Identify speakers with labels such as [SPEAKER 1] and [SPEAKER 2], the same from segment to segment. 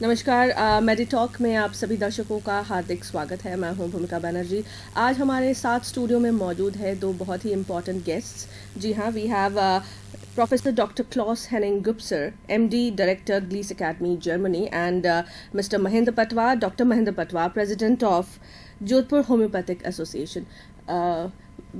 [SPEAKER 1] नमस्कार मेडिटॉक में आप सभी दर्शकों का हार्दिक स्वागत है। मैं हूं भूमिका बनर्जी। आज हमारे साथ स्टूडियो में मौजूद है दो बहुत ही इम्पोर्टेंट गेस्ट्स। जी हाँ, we have professor doctor Klaus Henning Gupser, MD, director, Gliese academy, Germany, and mister Mahendra Patwa, doctor Mahendra Patwa, president of Jodhpur homeopathic Association.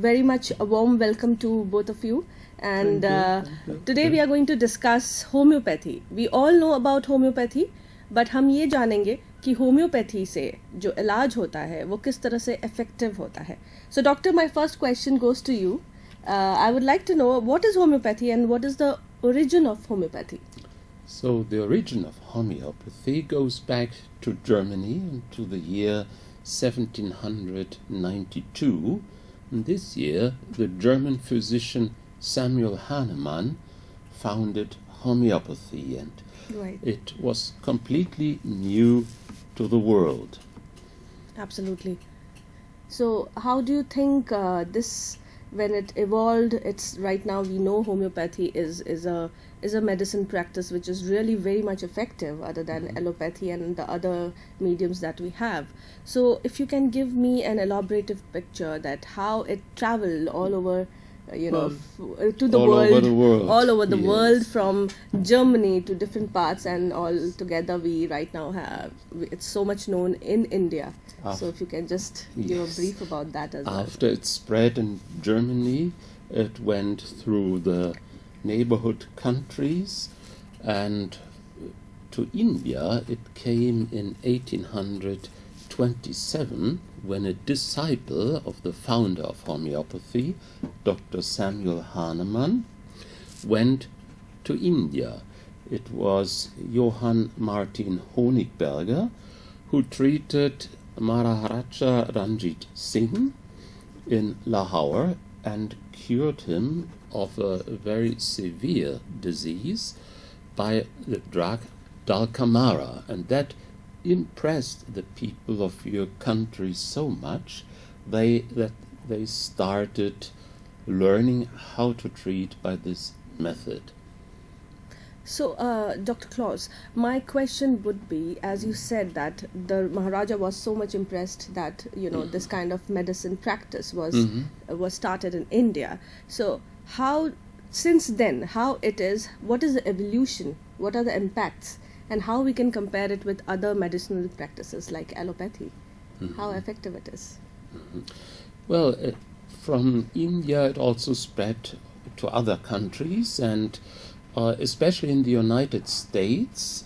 [SPEAKER 1] Very much a warm welcome to both of you. And
[SPEAKER 2] Thank you.
[SPEAKER 1] today we are going to discuss homeopathy. We all know about homeopathy, but हम ये जानेंगे कि homeopathy से जो इलाज होता है वो किस तरह से इफेक्टिव होता है. So doctor, my first question goes to you. I would like to know what is homeopathy and what is the origin of homeopathy.
[SPEAKER 2] So the origin of homeopathy goes back to Germany to the year 1792. And this year, the German physician Samuel Hahnemann founded homeopathy, and
[SPEAKER 1] Right.
[SPEAKER 2] it was completely new to the world.
[SPEAKER 1] Absolutely. So how do you think this, when it evolved, it's right now we know homeopathy is a medicine practice which is really very much effective other than allopathy and the other mediums that we have. So if you can give me an elaborative picture that how it traveled all over to the
[SPEAKER 2] all
[SPEAKER 1] world,
[SPEAKER 2] over the world.
[SPEAKER 1] all over the
[SPEAKER 2] Yes.
[SPEAKER 1] world, from Germany to different parts, and all together we right now have it's so much known in India. So if you can just give a
[SPEAKER 2] Yes.
[SPEAKER 1] brief about that as well.
[SPEAKER 2] After it spread in Germany, it went through the neighborhood countries, and to India it came in 1827 when a disciple of the founder of homeopathy, Dr. Samuel Hahnemann, went to India. It was Johann Martin Honigberger who treated Maharaja Ranjit Singh in Lahore and cured him of a very severe disease by the drug Dalkamara, and that impressed the people of your country so much that they started learning how to treat by this method.
[SPEAKER 1] So, Dr. Claus, my question would be, as you said that the Maharaja was so much impressed that this kind of medicine practice was started in India. So, how since then, how it is, what is the evolution, what are the impacts, and how we can compare it with other medicinal practices like allopathy, how effective it is?
[SPEAKER 2] Well, from India it also spread to other countries, and especially in the United States,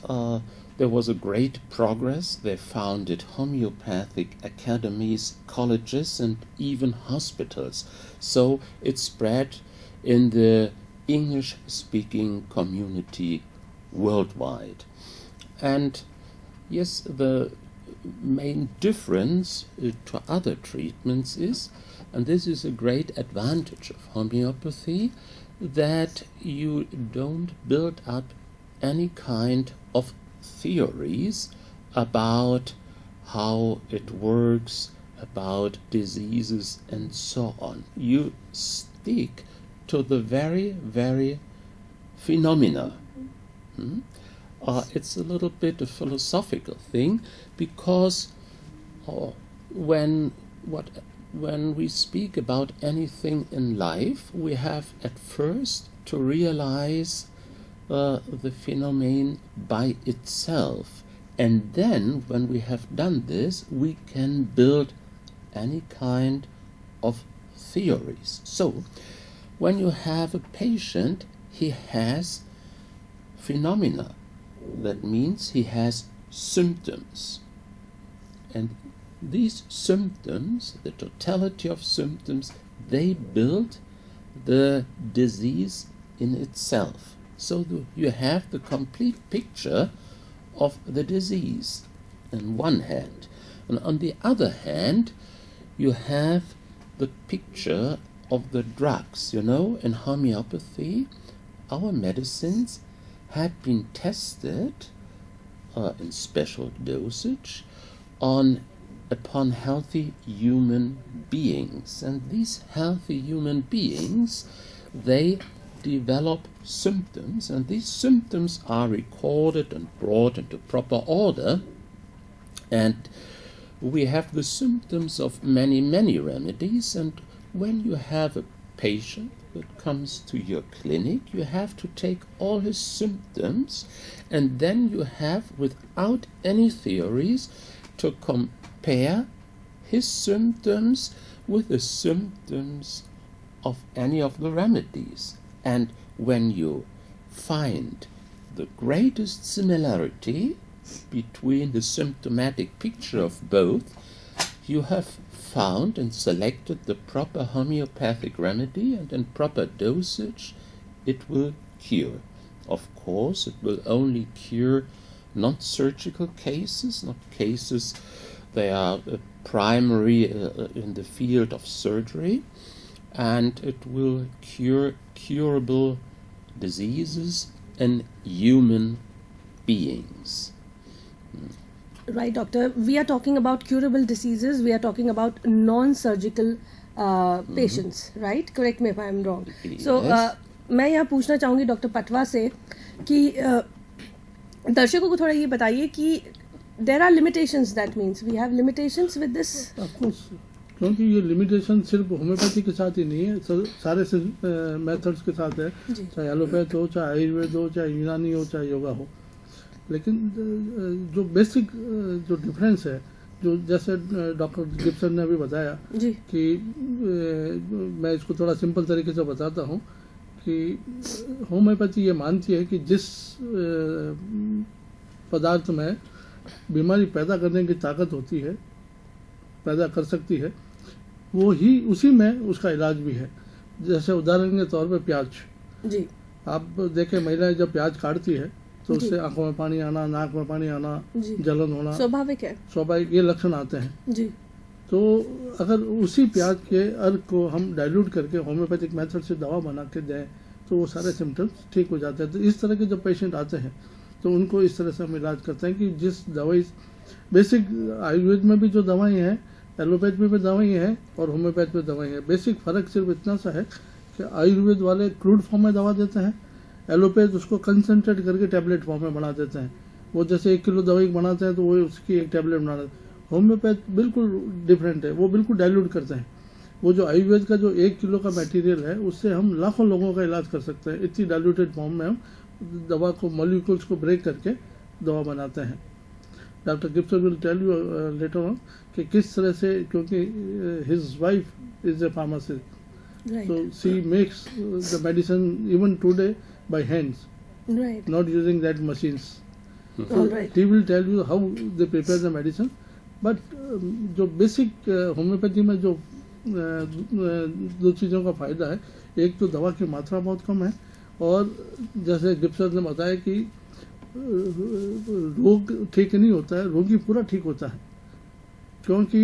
[SPEAKER 2] there was a great progress. They founded homeopathic academies, colleges, and even hospitals. So it spread in the English-speaking community worldwide. And yes, the main difference to other treatments is, and this is a great advantage of homeopathy, that you don't build up any kind of theories about how it works, about diseases, and so on. You stick to the very, very phenomena. It's a little bit a philosophical thing, because when we speak about anything in life, we have at first to realize the phenomenon by itself, and then when we have done this, we can build any kind of theories. So when you have a patient, he has phenomena. That means he has symptoms, and these symptoms, the totality of symptoms, they build the disease in itself. So you have the complete picture of the disease on one hand, and on the other hand you have the picture of the drugs. In homeopathy, our medicines had been tested in special dosage upon healthy human beings, and these healthy human beings, they develop symptoms, and these symptoms are recorded and brought into proper order. And we have the symptoms of many, many remedies, and when you have a patient that comes to your clinic, you have to take all his symptoms, and then you have, without any theories, to compare his symptoms with the symptoms of any of the remedies. And when you find the greatest similarity between the symptomatic picture of both, you have found and selected the proper homeopathic remedy, and in proper dosage it will cure. Of course, it will only cure non-surgical cases, not cases they are primary in the field of surgery, and it will cure curable diseases in human beings.
[SPEAKER 1] Right, doctor. We are talking about curable diseases. We are talking about non-surgical patients, right? Correct me if I am wrong. So,
[SPEAKER 2] Yes.
[SPEAKER 1] मैं यहाँ पूछना चाहूँगी doctor Patwa से कि दर्शकों को थोड़ा ये बताइए कि there are limitations. That means we have limitations with this.
[SPEAKER 3] Of course, क्योंकि ये लिमिटेशन सिर्फ होम्योपैथी के साथ ही नहीं है, सारे मेथड्स के साथ है,
[SPEAKER 1] जी।
[SPEAKER 3] चाहे एलोपैथ हो, चाहे आयुर्वेद हो, चाहे यूनानी हो, चाहे योगा हो। लेकिन जो बेसिक जो डिफरेंस है, जो जैसे डॉक्टर गिब्सन ने अभी बताया
[SPEAKER 1] जी।
[SPEAKER 3] कि मैं इसको थोड़ा सिंपल तरीके से बताता हूँ कि होम्योपैथी ये मानती है कि जिस पदार्थ में बीमारी पैदा करने की ताकत होती है, पैदा कर सकती है, वो ही उसी में उसका इलाज भी है। जैसे उदाहरण के तौर पे प्याज,
[SPEAKER 1] जी।
[SPEAKER 3] आप देखें महिलाएं जब प्याज काटती है तो
[SPEAKER 1] जी।
[SPEAKER 3] उससे आंखों में पानी आना, नाक में पानी आना,
[SPEAKER 1] जी।
[SPEAKER 3] जलन होना,
[SPEAKER 1] स्वाभाविक है।
[SPEAKER 3] स्वाभाविक ये लक्षण आते हैं।
[SPEAKER 1] जी।
[SPEAKER 3] तो अगर उसी प्याज के अर्क को हम डाइल्यूट करके होम्योपैथिक मेथड से दवा बना के दें तो वो सारे सिम्टम्स ठीक हो जाते हैं। तो इस तरह के जब पेशेंट आते हैं तो उनको इस तरह से हम इलाज करते हैं कि जिस दवाई, बेसिक आयुर्वेद में भी जो दवाएं हैं, एलोपैथ में भी दवाई हैं और होम्योपैथ में दवाई हैं। बेसिक फ़र्क सिर्फ इतना सा है कि आयुर्वेद वाले क्रूड फॉर्म में दवा देते हैं, एलोपैथ उसको कंसनट्रेट करके टैबलेट फॉर्म में बना देते हैं। वो जैसे 1 किलो दवाई बनाते हैं तो वो उसकी एक टैबलेट बना देते हैं। होम्योपैथ बिल्कुल डिफरेंट है, वो बिल्कुल डाइल्यूट करते हैं। वो जो आयुर्वेद का जो 1 किलो का मटेरियल है उससे हम लाखों लोगों का इलाज कर सकते हैं। इतनी डाइल्यूटेड फॉर्म में हम दवा को, मॉलिक्यूल्स को ब्रेक करके दवा बनाते हैं। Doctor Gibson will tell you later on कि किस तरह से, क्योंकि his wife is a pharmacist,
[SPEAKER 1] Right.
[SPEAKER 3] so she makes the medicine even today by hands,
[SPEAKER 1] Right.
[SPEAKER 3] not using that machines. So
[SPEAKER 1] All right.
[SPEAKER 3] he will tell you how they prepare the medicine. But जो basic homeopathy में जो दो चीज़ों का फ़ायदा है, एक तो दवा की मात्रा बहुत कम है, और जैसे गिब्सन ने बताया कि रोग ठीक नहीं होता है, रोगी पूरा ठीक होता है। क्योंकि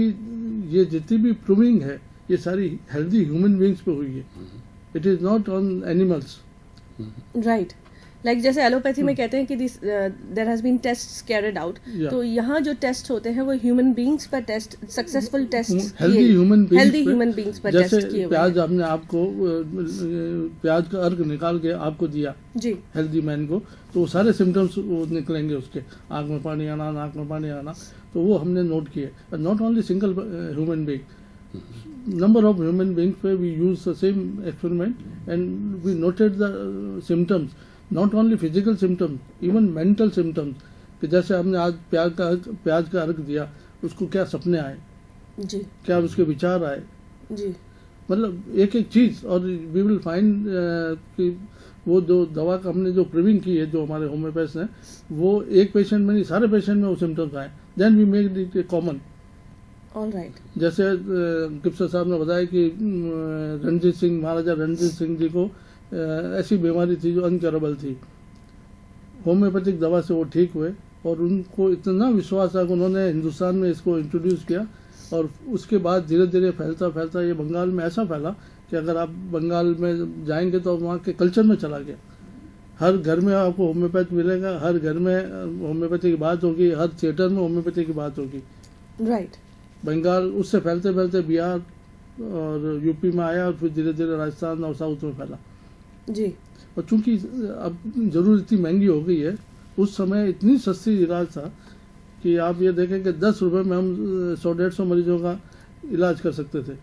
[SPEAKER 3] ये जितनी भी प्रूविंग है ये सारी हेल्दी ह्यूमन बींग्स पे हुई है। It is not on animals.
[SPEAKER 1] Right. Like जैसे एलोपैथी में कहते हैं कि there has been tests carried out,
[SPEAKER 3] Yeah.
[SPEAKER 1] तो यहाँ जो टेस्ट होते हैं वो ह्यूमन बीइंग्स पर test, successful test,
[SPEAKER 3] healthy human
[SPEAKER 1] beings पर
[SPEAKER 3] जैसे
[SPEAKER 1] टेस्ट किए हुए
[SPEAKER 3] प्याज
[SPEAKER 1] हैं।
[SPEAKER 3] आपने आपको प्याज का अर्क निकाल के आपको दिया
[SPEAKER 1] जी।
[SPEAKER 3] हेल्दी मैन को, तो वो सारे सिम्टम्स वो निकलेंगे उसके, आँख में पानी आना, नाक में पानी आना, तो वो हमने नोट किए। Not only single human being, number of human beings where we use the same experiment and we noted the symptoms, not only physical symptoms, even mental symptoms, कि जैसे हमने आज प्याज का अर्क दिया, उसको क्या सपने आए,
[SPEAKER 1] जी।
[SPEAKER 3] क्या उसके विचार आए,
[SPEAKER 1] जी।
[SPEAKER 3] मतलब एक एक चीज़। और वी विल फाइंड कि वो जो दवा का हमने जो प्रूविंग की है, जो हमारे होम्योपैथ हैं, वो एक पेशेंट में नहीं, सारे पेशेंट में वो सिम्टम्स आए। Then we make it common.
[SPEAKER 1] All right.
[SPEAKER 3] जैसे गिब्सन साहब ने बताया कि रणजीत सिंह, महाराजा रणजीत सिंह जी को ऐसी बीमारी थी जो अनक्योरेबल थी, होम्योपैथिक दवा से वो ठीक हुए, और उनको इतना विश्वास है कि उन्होंने हिंदुस्तान में इसको इंट्रोड्यूस किया, और उसके बाद धीरे धीरे फैलता फैलता ये बंगाल में ऐसा फैला कि अगर आप बंगाल में जाएंगे तो वहाँ के कल्चर में चला गया। हर घर में आपको होम्योपैथ मिलेगा, हर घर में होम्योपैथी की बात होगी, हर थिएटर में होम्योपैथी की बात होगी।
[SPEAKER 1] राइट।
[SPEAKER 3] बंगाल उससे फैलते फैलते बिहार और यूपी में आया, और फिर धीरे धीरे राजस्थान और साउथ में फैला।
[SPEAKER 1] जी
[SPEAKER 3] और चूंकि अब जरूर इतनी महंगी हो गई है, उस समय इतनी सस्ती इलाज था कि आप ये देखें कि 10 रुपए में हम 100-150 मरीजों का इलाज कर सकते थे।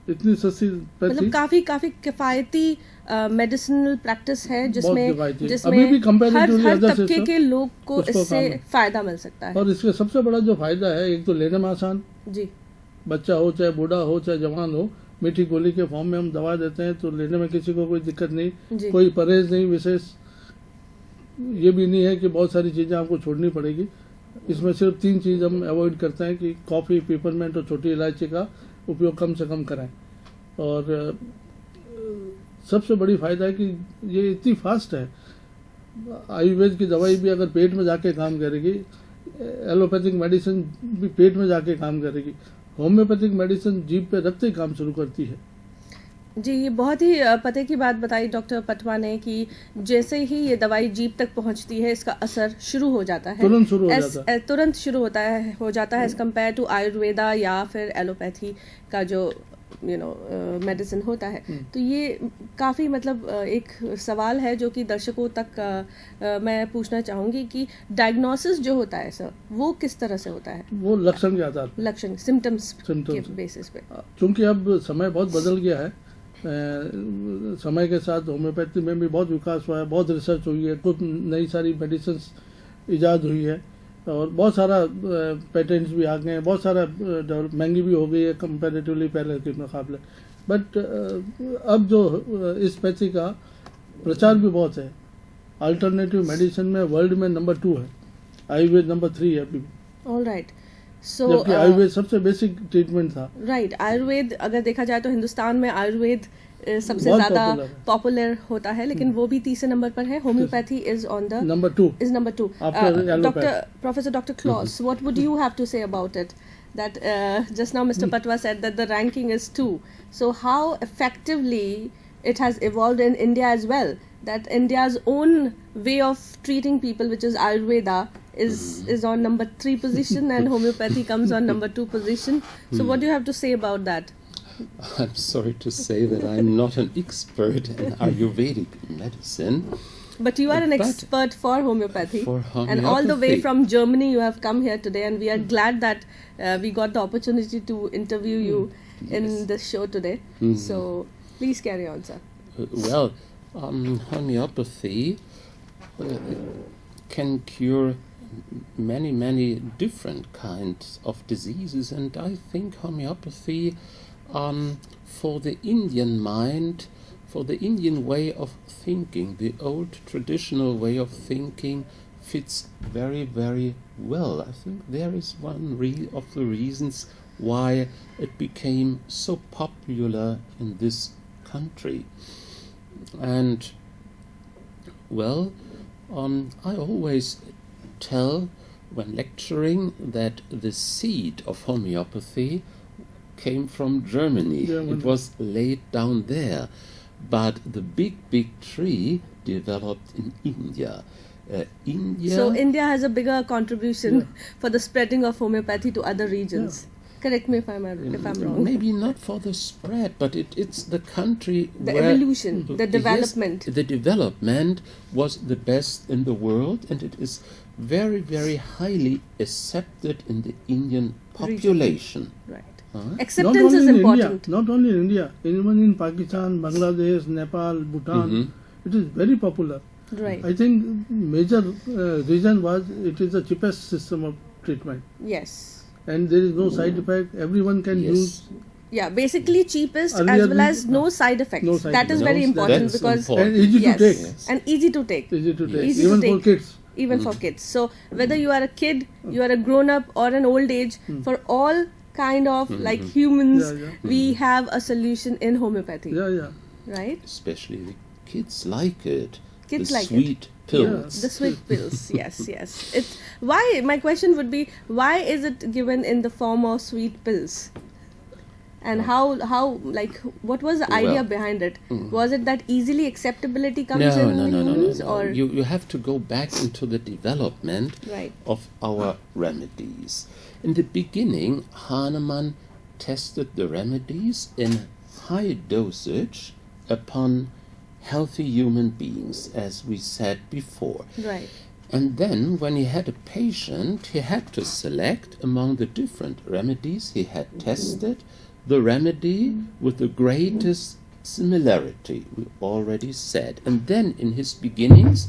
[SPEAKER 3] इतनी सस्ती पैथी,
[SPEAKER 1] मतलब काफी काफी किफायती मेडिसिनल प्रैक्टिस है जिसमें
[SPEAKER 3] किफायती है।
[SPEAKER 1] जिसमें
[SPEAKER 3] अभी भी
[SPEAKER 1] हर
[SPEAKER 3] comparatively
[SPEAKER 1] हर
[SPEAKER 3] other
[SPEAKER 1] तबके
[SPEAKER 3] system
[SPEAKER 1] के लोग को
[SPEAKER 3] उसको
[SPEAKER 1] इससे
[SPEAKER 3] काम है।
[SPEAKER 1] फायदा मिल सकता है।
[SPEAKER 3] और इसका सबसे बड़ा जो फायदा है, एक तो लेने में आसान,
[SPEAKER 1] जी
[SPEAKER 3] बच्चा हो चाहे बूढ़ा हो चाहे जवान हो, मीठी गोली के फॉर्म में हम दवा देते हैं, तो लेने में किसी को कोई दिक्कत नहीं,
[SPEAKER 1] जी
[SPEAKER 3] कोई परहेज नहीं विशेष। ये भी नहीं है कि बहुत सारी चीज़ें आपको छोड़नी पड़ेगी। इसमें सिर्फ 3 चीज़ हम अवॉइड करते हैं कि कॉफ़ी, पेपरमेंट और छोटी इलायची का उपयोग कम से कम कराएं। और सबसे बड़ी फ़ायदा है कि ये इतनी फास्ट है। आयुर्वेद की दवाई भी अगर पेट में जाके काम करेगी, एलोपैथिक मेडिसिन भी पेट में जाके काम करेगी, होम्योपैथिक मेडिसिन जीभ पे रखते ही काम शुरू करती है।
[SPEAKER 1] जी, ये बहुत ही पते की बात बताई डॉक्टर पटवा ने कि जैसे ही ये दवाई जीभ तक पहुंचती है इसका असर शुरू हो जाता है,
[SPEAKER 3] तुरंत शुरू हो जाता है।
[SPEAKER 1] तुरंत शुरू हो जाता है एज कम्पेयर टू आयुर्वेदा या फिर एलोपैथी का जो मेडिसिन होता है। तो ये काफ़ी मतलब एक सवाल है जो कि दर्शकों तक मैं पूछना चाहूँगी कि डायग्नोसिस जो होता है सर, वो किस तरह से होता है?
[SPEAKER 3] वो लक्षण के आधार पर,
[SPEAKER 1] लक्षण सिम्टम्स के
[SPEAKER 3] Symptoms।
[SPEAKER 1] बेसिस पे।
[SPEAKER 3] चूंकि अब समय बहुत बदल गया है, समय के साथ होम्योपैथी में भी बहुत विकास हुआ है, बहुत रिसर्च हुई है, कुछ नई सारी मेडिसिन ईजाद हुई है और बहुत सारा पेटेंट्स भी आ गए हैं, बहुत सारा महंगी भी हो गई है कंपैरेटिवली पहले के मुकाबले। बट अब जो इस पैथी का प्रचार भी बहुत है। अल्टरनेटिव मेडिसिन में वर्ल्ड में नंबर 2 है, आयुर्वेद नंबर 3 है अभी।
[SPEAKER 1] ऑल राइट, सो
[SPEAKER 3] जबकि आयुर्वेद सबसे बेसिक ट्रीटमेंट था।
[SPEAKER 1] राइट, आयुर्वेद अगर देखा जाए तो हिंदुस्तान में आयुर्वेद सबसे
[SPEAKER 3] बहुत
[SPEAKER 1] ज्यादा
[SPEAKER 3] popular है।
[SPEAKER 1] पॉपुलर होता है, लेकिन वो भी तीसरे नंबर पर है। Homeopathy is on the
[SPEAKER 3] number 2
[SPEAKER 1] is number 2.
[SPEAKER 3] After allopathy.
[SPEAKER 1] Professor Dr. Claus, what would you have to say about it? That just now Mr. Patwa said that the ranking is 2. So how effectively it has evolved in India as well? That India's own way of treating people, which is Ayurveda, is on number 3 position, and homeopathy comes on number 2 position. So what do you have to say about that?
[SPEAKER 2] I'm sorry to say that I'm not an expert in Ayurvedic medicine.
[SPEAKER 1] But you are an
[SPEAKER 2] But
[SPEAKER 1] expert for homeopathy,
[SPEAKER 2] for
[SPEAKER 1] and all the way
[SPEAKER 2] homeopathy.
[SPEAKER 1] from Germany you have come here today, and we are glad that we got the opportunity to interview you in
[SPEAKER 2] Yes.
[SPEAKER 1] this show today. So please carry on, sir.
[SPEAKER 2] Well, homeopathy can cure many different kinds of diseases, and I think homeopathy for the Indian mind, for the Indian way of thinking, the old traditional way of thinking fits very well. I think there is one of the reasons why it became so popular in this country. And well, I always tell when lecturing that the seed of homeopathy came from Germany. It was laid down there, but the big tree developed in India.
[SPEAKER 1] So India has a bigger contribution for the spreading of homeopathy to other regions. Correct me if I'm wrong.
[SPEAKER 2] Maybe not for the spread, but it's the country
[SPEAKER 1] The
[SPEAKER 2] where
[SPEAKER 1] evolution, the development.
[SPEAKER 2] Yes, the development was the best in the world, and it is very highly accepted in the Indian population.
[SPEAKER 1] Right.
[SPEAKER 2] Huh?
[SPEAKER 1] Acceptance is important.
[SPEAKER 3] Not only in India, even in Pakistan, Bangladesh, Nepal, Bhutan, it is very popular.
[SPEAKER 1] Right.
[SPEAKER 3] I think major reason was it is the cheapest system of treatment,
[SPEAKER 1] Yes.
[SPEAKER 3] and there is no side effect. Everyone can
[SPEAKER 2] Yes.
[SPEAKER 3] use,
[SPEAKER 1] Yeah, basically cheapest as
[SPEAKER 3] Earlier
[SPEAKER 1] well as no side effects.
[SPEAKER 3] no side
[SPEAKER 1] That is
[SPEAKER 3] effects.
[SPEAKER 1] very
[SPEAKER 2] No,
[SPEAKER 1] important
[SPEAKER 2] that's
[SPEAKER 1] because
[SPEAKER 2] important.
[SPEAKER 3] and easy
[SPEAKER 1] yes,
[SPEAKER 3] to take.
[SPEAKER 2] Yes.
[SPEAKER 1] and easy to take.
[SPEAKER 3] Easy to take,
[SPEAKER 1] Easy to
[SPEAKER 3] even for
[SPEAKER 1] take.
[SPEAKER 3] kids.
[SPEAKER 1] Even for kids. So whether you are a kid, you are a grown up or an old age, for all kind of like humans,
[SPEAKER 3] Yeah.
[SPEAKER 1] we have a solution in homeopathy,
[SPEAKER 3] Yeah.
[SPEAKER 1] right?
[SPEAKER 2] Especially the kids like it.
[SPEAKER 1] Kids
[SPEAKER 2] the
[SPEAKER 1] like it.
[SPEAKER 2] sweet pills.
[SPEAKER 1] The sweet pills, yes. It's why my question would be, why is it given in the form of sweet pills? And how like what was the idea
[SPEAKER 2] Well,
[SPEAKER 1] behind it? Was it that easily acceptability comes in humans,
[SPEAKER 2] No.
[SPEAKER 1] or
[SPEAKER 2] You have to go back into the development
[SPEAKER 1] Right.
[SPEAKER 2] of our remedies. In the beginning, Hahnemann tested the remedies in high dosage upon healthy human beings, as we said before.
[SPEAKER 1] Right.
[SPEAKER 2] And then, when he had a patient, he had to select among the different remedies he had tested the remedy with the greatest similarity, we already said. And then, in his beginnings,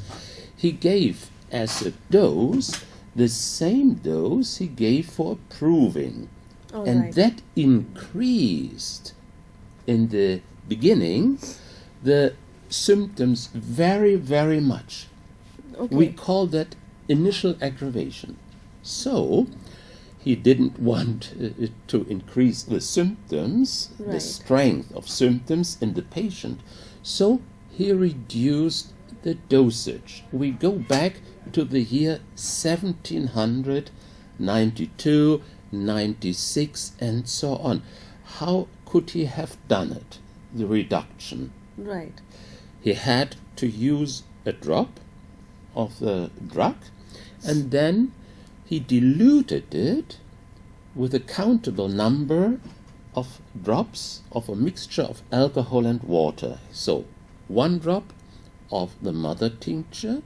[SPEAKER 2] he gave as a dose the same dose he gave for proving.
[SPEAKER 1] All
[SPEAKER 2] And
[SPEAKER 1] right.
[SPEAKER 2] that increased in the beginning the symptoms very, very much.
[SPEAKER 1] Okay.
[SPEAKER 2] We call that initial aggravation. So he didn't want to increase the symptoms, the
[SPEAKER 1] Right.
[SPEAKER 2] strength of symptoms in the patient. So he reduced the dosage. We go back to the year 1792, 96, and so on. How could he have done it, the reduction?
[SPEAKER 1] Right.
[SPEAKER 2] He had to use a drop of the drug, and then he diluted it with a countable number of drops of a mixture of alcohol and water. So 1 drop of the mother tincture,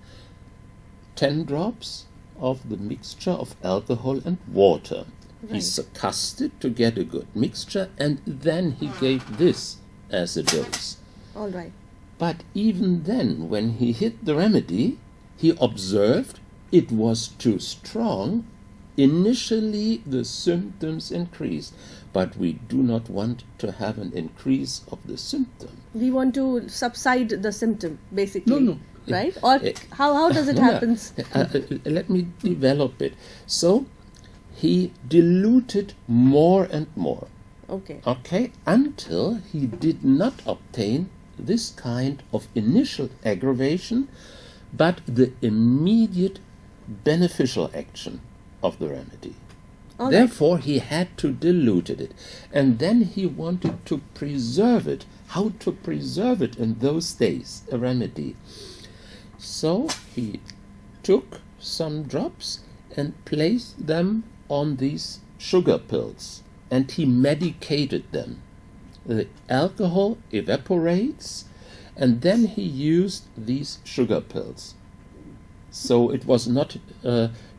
[SPEAKER 2] 10 drops of the mixture of alcohol and water. He
[SPEAKER 1] Right.
[SPEAKER 2] succussed it to get a good mixture, and then he gave this as a dose.
[SPEAKER 1] All right.
[SPEAKER 2] But even then, when he hit the remedy, he observed it was too strong. Initially, the symptoms increased, but we do not want to have an increase of the symptom.
[SPEAKER 1] We want to subside the symptom, basically.
[SPEAKER 3] No.
[SPEAKER 1] Right? Or how does it
[SPEAKER 2] No, no.
[SPEAKER 1] happen?
[SPEAKER 2] Let me develop it. So, he diluted more and more.
[SPEAKER 1] Okay.
[SPEAKER 2] Okay, until he did not obtain this kind of initial aggravation, but the immediate beneficial action of the remedy.
[SPEAKER 1] All right.
[SPEAKER 2] Therefore, he had to dilute it. And then he wanted to preserve it. How to preserve it in those days, a remedy. So he took some drops and placed them on these sugar pills, and he medicated them. The alcohol evaporates, and then he used these sugar pills. So it was not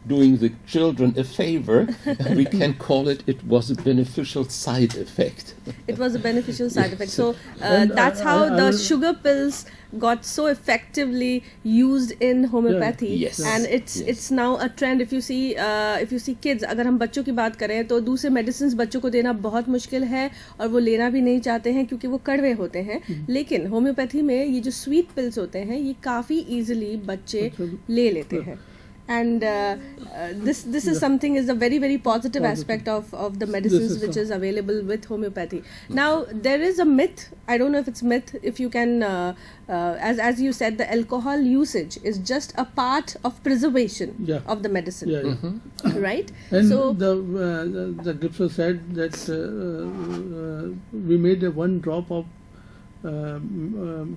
[SPEAKER 2] doing the children a favor. We can call it was a beneficial side effect.
[SPEAKER 1] It was a beneficial side effect. So
[SPEAKER 3] And,
[SPEAKER 1] that's how
[SPEAKER 3] I
[SPEAKER 1] the
[SPEAKER 3] will-
[SPEAKER 1] sugar pills got so effectively used in homeopathy.
[SPEAKER 2] Yes.
[SPEAKER 1] And it's now a trend. If you see kids, अगर हम बच्चों की बात करें तो दूसरे medicine बच्चों को देना बहुत मुश्किल है और वो लेना भी नहीं चाहते हैं क्योंकि वो कड़वे होते हैं. लेकिन होम्योपैथी में ये जो स्वीट पिल्स होते हैं ये काफी इजीली बच्चे ले लेते हैं. And this is something is a very, very positive aspect of the medicines
[SPEAKER 3] is
[SPEAKER 1] which is available with homeopathy. Now there is a myth. I don't know if it's myth. If you can, as you said, the alcohol usage is just a part of preservation
[SPEAKER 3] Yeah.
[SPEAKER 1] of the medicine,
[SPEAKER 3] Yeah.
[SPEAKER 1] right?
[SPEAKER 3] And
[SPEAKER 1] So
[SPEAKER 3] the Gibson said that we made a 1 drop of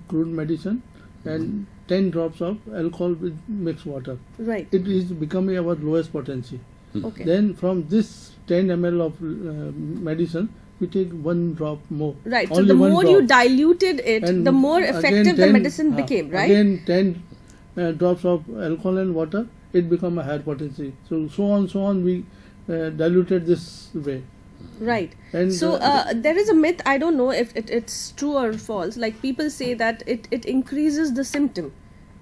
[SPEAKER 3] crude medicine and 10 drops of alcohol with mixed water.
[SPEAKER 1] right,
[SPEAKER 3] It is becoming our lowest potency.
[SPEAKER 1] okay,
[SPEAKER 3] Then from this 10 ml of medicine, we take 1 drop more.
[SPEAKER 1] right. So
[SPEAKER 3] Only
[SPEAKER 1] the
[SPEAKER 3] 1
[SPEAKER 1] more
[SPEAKER 3] drop.
[SPEAKER 1] you diluted it,
[SPEAKER 3] And
[SPEAKER 1] the more
[SPEAKER 3] again
[SPEAKER 1] effective the
[SPEAKER 3] 10
[SPEAKER 1] medicine became, right?
[SPEAKER 3] Again 10 drops of alcohol and water, it become a higher potency. So on we diluted this way.
[SPEAKER 1] Right.
[SPEAKER 3] And,
[SPEAKER 1] So there is a myth. I don't know if it's true or false. Like people say that it increases the symptom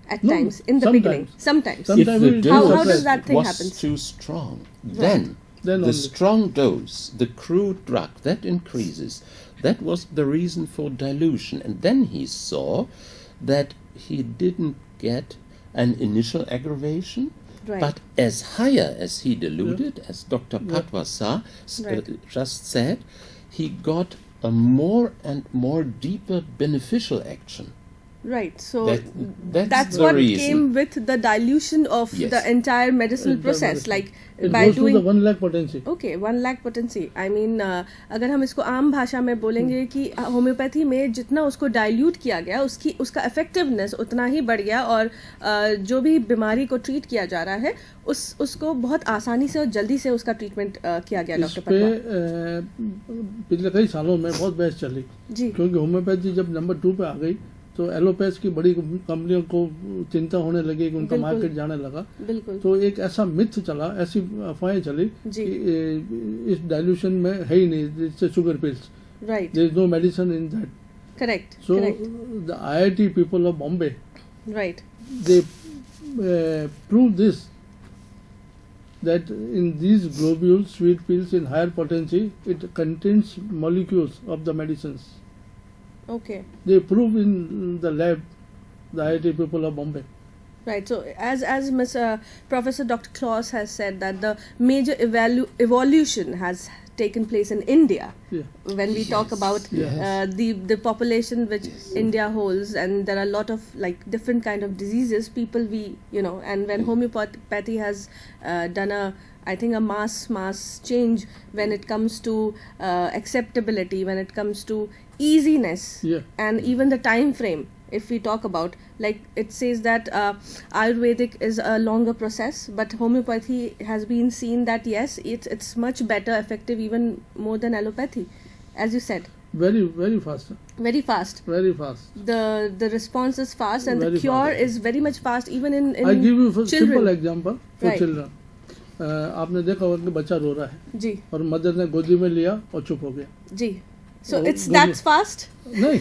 [SPEAKER 1] at
[SPEAKER 3] No,
[SPEAKER 1] times in the
[SPEAKER 3] sometimes.
[SPEAKER 1] beginning. Sometimes.
[SPEAKER 3] Some-
[SPEAKER 2] If
[SPEAKER 3] Sometimes
[SPEAKER 2] the
[SPEAKER 3] we
[SPEAKER 2] dose
[SPEAKER 3] do
[SPEAKER 1] How does that thing
[SPEAKER 2] was
[SPEAKER 1] happen?
[SPEAKER 2] too strong, then
[SPEAKER 3] Then
[SPEAKER 2] the
[SPEAKER 3] only.
[SPEAKER 2] strong dose, the crude drug, that increases. That was the reason for dilution. And then he saw that he didn't get an initial aggravation,
[SPEAKER 1] Right.
[SPEAKER 2] but as higher as he diluted, as Dr. Patwasa
[SPEAKER 1] Right.
[SPEAKER 2] just said, he got a more and more deeper beneficial action.
[SPEAKER 1] Right. So
[SPEAKER 2] That's the
[SPEAKER 1] what
[SPEAKER 2] reason.
[SPEAKER 1] came with the dilution of
[SPEAKER 2] Yes.
[SPEAKER 1] the entire medicinal
[SPEAKER 3] Entire
[SPEAKER 1] process.
[SPEAKER 3] medicine.
[SPEAKER 1] Like
[SPEAKER 3] It
[SPEAKER 1] by
[SPEAKER 3] goes to the
[SPEAKER 1] doing
[SPEAKER 3] 1 lakh potency.
[SPEAKER 1] Okay 1 lakh potency. I mean अगर हम इसको आम भाषा में बोलेंगे कि homeopathy में जितना उसको डाइल्यूट किया गया उसका इफेक्टिवनेस उतना ही बढ़ गया और जो भी बीमारी को ट्रीट किया जा रहा है उसको बहुत आसानी से और जल्दी से उसका ट्रीटमेंट किया गया.
[SPEAKER 3] इस
[SPEAKER 1] डॉक्टर
[SPEAKER 3] पे
[SPEAKER 1] पटवा
[SPEAKER 3] पिछले कई सालों में बहुत बहस चली
[SPEAKER 1] जी.
[SPEAKER 3] क्योंकि होम्योपैथी जब नंबर 2 पे आ गई तो एलोपैथ की बड़ी कंपनियों को चिंता होने लगी कि उनका
[SPEAKER 1] बिल्कुल।
[SPEAKER 3] मार्केट जाने लगा।
[SPEAKER 1] बिल्कुल
[SPEAKER 3] तो एक ऐसा मिथ चला, ऐसी अफवाहें चली
[SPEAKER 1] जी।
[SPEAKER 3] कि इस डाइल्यूशन में है ही नहीं, इससे sugar pills,
[SPEAKER 1] right
[SPEAKER 3] there is no medicine in that.
[SPEAKER 1] Correct
[SPEAKER 3] so
[SPEAKER 1] correct
[SPEAKER 3] the IIT people of Bombay,
[SPEAKER 1] right
[SPEAKER 3] they prove this, that in these globules, sweet pills in higher potency, it contains molecules of the medicines.
[SPEAKER 1] Okay
[SPEAKER 3] They prove in the lab, the IIT people of Bombay.
[SPEAKER 1] Right. So, as Ms. Professor Dr. Claus has said that the major evolution has taken place in India.
[SPEAKER 3] Yeah.
[SPEAKER 1] When we talk
[SPEAKER 2] Yes,
[SPEAKER 1] about
[SPEAKER 3] yes.
[SPEAKER 1] the population which India holds, and there are a lot of like different kind of diseases, people and when homeopathy has done I think a mass change when it comes to acceptability, when it comes to easiness,
[SPEAKER 3] Yeah.
[SPEAKER 1] and even the time frame. If we talk about, like, it says that Ayurvedic is a longer process, but homeopathy has been seen that yes, it's much better, effective, even more than allopathy, as you said,
[SPEAKER 3] Very, very fast.
[SPEAKER 1] very fast.
[SPEAKER 3] Very fast.
[SPEAKER 1] The response is fast, and the
[SPEAKER 3] Very
[SPEAKER 1] cure
[SPEAKER 3] fast.
[SPEAKER 1] is very much fast, even in
[SPEAKER 3] I give you a
[SPEAKER 1] children.
[SPEAKER 3] simple example for
[SPEAKER 1] Right.
[SPEAKER 3] children. आपने देखा होगा कि बच्चा रो रहा है
[SPEAKER 1] जी
[SPEAKER 3] और mother ने गोदी में लिया और चुप हो गया।
[SPEAKER 1] जी. So
[SPEAKER 3] वो
[SPEAKER 1] it's
[SPEAKER 3] गोदी-
[SPEAKER 1] that's fast.
[SPEAKER 3] नहीं,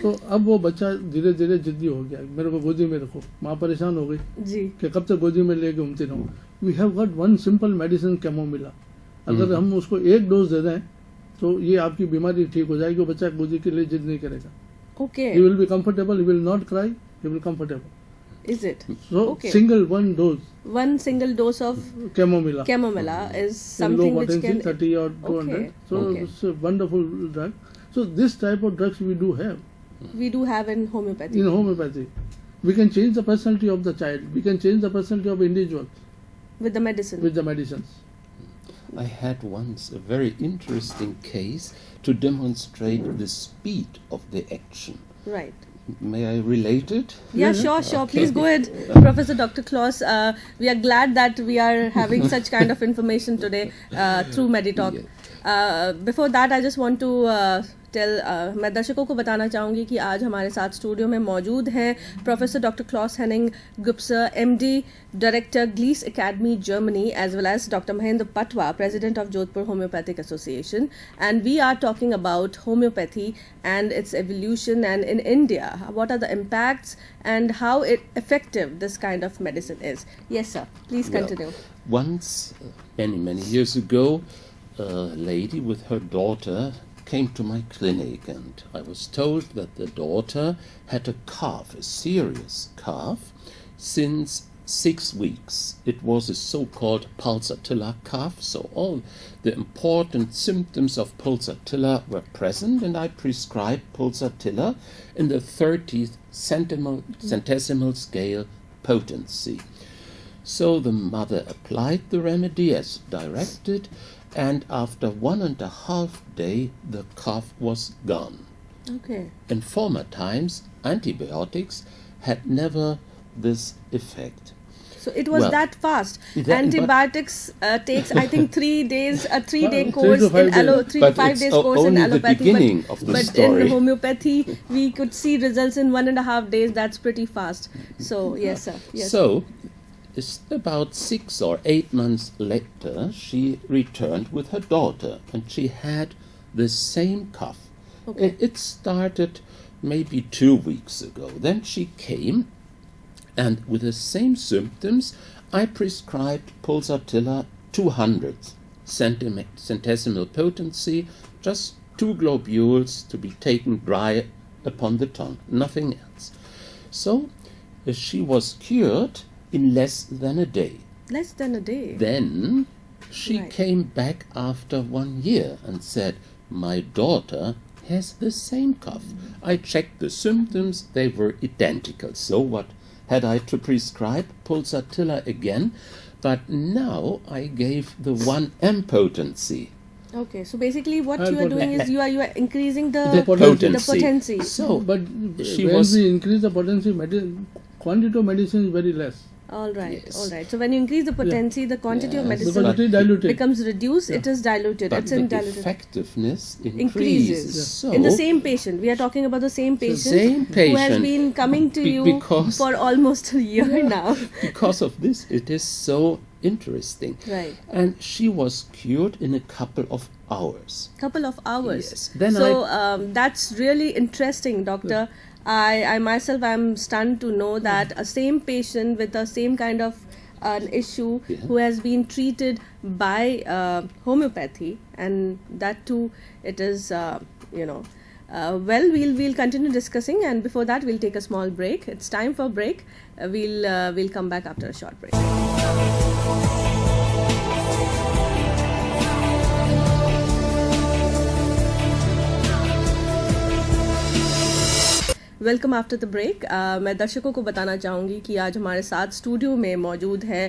[SPEAKER 3] तो अब वो बच्चा धीरे धीरे जिद्दी हो गया, मेरे को गोदी में रखो। माँ परेशान हो गई
[SPEAKER 1] जी
[SPEAKER 3] कि कब तक गोदी में लेके घूमती रहूं। We have got one simple medicine chamomilla, अगर हम उसको एक डोज दे दें तो ये आपकी बीमारी ठीक हो जाएगी। वो बच्चा गोदी के लिए जिद नहीं करेगा।
[SPEAKER 1] okay.
[SPEAKER 3] He will be comfortable, he will not cry, he will comfortable.
[SPEAKER 1] Is it
[SPEAKER 3] so
[SPEAKER 1] Okay.
[SPEAKER 3] Single one dose
[SPEAKER 1] one single dose of
[SPEAKER 3] chamomilla,
[SPEAKER 1] chamomilla is
[SPEAKER 3] low
[SPEAKER 1] something which
[SPEAKER 3] potency
[SPEAKER 1] can
[SPEAKER 3] 30 or 200,
[SPEAKER 1] Okay,
[SPEAKER 3] so
[SPEAKER 1] okay.
[SPEAKER 3] it's a wonderful drug. So this type of drugs we do have
[SPEAKER 1] we do have in homeopathy.
[SPEAKER 3] in homeopathy. We can change the personality of the child, we can change the personality of individual
[SPEAKER 1] With the medicine.
[SPEAKER 3] with the medicines.
[SPEAKER 2] I had once a very interesting case to demonstrate the speed of the action.
[SPEAKER 1] Right.
[SPEAKER 2] May I relate it?
[SPEAKER 1] Yeah,
[SPEAKER 3] Yeah,
[SPEAKER 1] sure. Please go ahead, Professor Dr. Claus. We are glad that we are having such kind of information today through Meditalk. Before that, I just want to tell, मैं दर्शकों को बताना चाहूँगी कि आज हमारे साथ studio में मौजूद हैं professor doctor Klaus Henning Gupser, MD, director Gliese academy Germany, as well as Dr. Mahendra Patwa, president of Jodhpur Homeopathic Association, and we are talking about homeopathy and its evolution, and in India, what are the impacts and how effective this kind of medicine is. Yes, sir. Please
[SPEAKER 2] Well,
[SPEAKER 1] continue.
[SPEAKER 2] Once, many years ago, a lady with her daughter came to my clinic, and I was told that the daughter had a cough, a serious cough, since 6 weeks. It was a so-called pulsatilla cough, so all the important symptoms of pulsatilla were present, and I prescribed pulsatilla in the 30th centesimal scale potency. So the mother applied the remedy as directed, and after 1.5 days the cough was gone.
[SPEAKER 1] Okay.
[SPEAKER 2] In former times, antibiotics had never this effect.
[SPEAKER 1] So it was
[SPEAKER 2] Well,
[SPEAKER 1] that fast.
[SPEAKER 2] but-
[SPEAKER 1] Antibiotics takes, I think, 3 days, a 3-day
[SPEAKER 3] 3 to
[SPEAKER 1] course
[SPEAKER 3] 5
[SPEAKER 1] in
[SPEAKER 3] days.
[SPEAKER 1] 3
[SPEAKER 2] But
[SPEAKER 1] to 5
[SPEAKER 2] it's
[SPEAKER 1] days course in
[SPEAKER 2] only the
[SPEAKER 1] allopathy.
[SPEAKER 2] beginning of the
[SPEAKER 1] but
[SPEAKER 2] story.
[SPEAKER 1] in homeopathy, we could see results in 1.5 days. That's pretty fast. So yes, sir. Yes.
[SPEAKER 2] So, it's about 6 or 8 months later, she returned with her daughter, and she had the same cough.
[SPEAKER 1] Okay.
[SPEAKER 2] It started maybe 2 weeks ago. Then she came, and with the same symptoms, I prescribed pulsatilla 200 centesimal potency, just 2 globules to be taken dry upon the tongue, nothing else. So, she was cured in less than a day.
[SPEAKER 1] Less than a day.
[SPEAKER 2] Then she
[SPEAKER 1] Right.
[SPEAKER 2] came back after 1 year and said, my daughter has the same cough. I checked the symptoms, they were identical. So what had I to prescribe? Pulsatilla again, but now I gave the 1M potency.
[SPEAKER 1] Okay. So basically, what
[SPEAKER 3] And
[SPEAKER 1] you are
[SPEAKER 3] what-
[SPEAKER 1] doing is you are increasing the
[SPEAKER 2] The
[SPEAKER 3] potency.
[SPEAKER 1] the potency.
[SPEAKER 2] So
[SPEAKER 3] But
[SPEAKER 2] she
[SPEAKER 3] when
[SPEAKER 2] was
[SPEAKER 3] we increase the potency, quantity of medicine is very less.
[SPEAKER 1] All right,
[SPEAKER 2] Yes.
[SPEAKER 1] all right. So when you increase the potency, the quantity of
[SPEAKER 2] Yes.
[SPEAKER 1] medicine
[SPEAKER 3] Because it is diluted.
[SPEAKER 1] becomes reduced.
[SPEAKER 3] Yeah.
[SPEAKER 1] It is diluted.
[SPEAKER 2] But
[SPEAKER 1] It's
[SPEAKER 2] the
[SPEAKER 1] in diluted.
[SPEAKER 2] effectiveness
[SPEAKER 1] Increases
[SPEAKER 2] increases. So
[SPEAKER 1] in the same patient. We are talking about the same patient,
[SPEAKER 2] same
[SPEAKER 1] who has
[SPEAKER 2] patient,
[SPEAKER 1] been coming to you
[SPEAKER 2] because-
[SPEAKER 1] for almost a year now.
[SPEAKER 2] because of this, it is so interesting.
[SPEAKER 1] Right.
[SPEAKER 2] And she was cured in a couple of hours.
[SPEAKER 1] Couple of hours.
[SPEAKER 2] Yes. Then
[SPEAKER 1] So that's really interesting, doctor. I myself am stunned to know that a same patient with the same kind of an issue
[SPEAKER 2] Yeah.
[SPEAKER 1] who has been treated by homeopathy, and that too, it is well, we'll continue discussing, and before that we'll take a small break. It's time for break. We'll come back after a short break. Welcome after the break. मैं दर्शकों को बताना चाहूँगी कि आज हमारे साथ studio में मौजूद है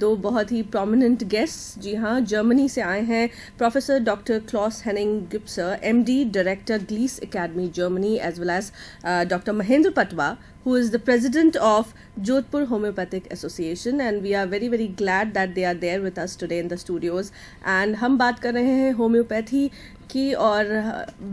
[SPEAKER 1] दो बहुत ही प्रोमिनेंट गेस्ट। जी हाँ, जर्मनी से आए हैं professor doctor Klaus Henning Gipser, MD, director Gliese academy Germany, as well as doctor Mahendra Patwa, who is the president of Jodhpur Homeopathic Association, and we are very very glad that they are there with us today in the studios. And हम बात कर रहे हैं homeopathy की, और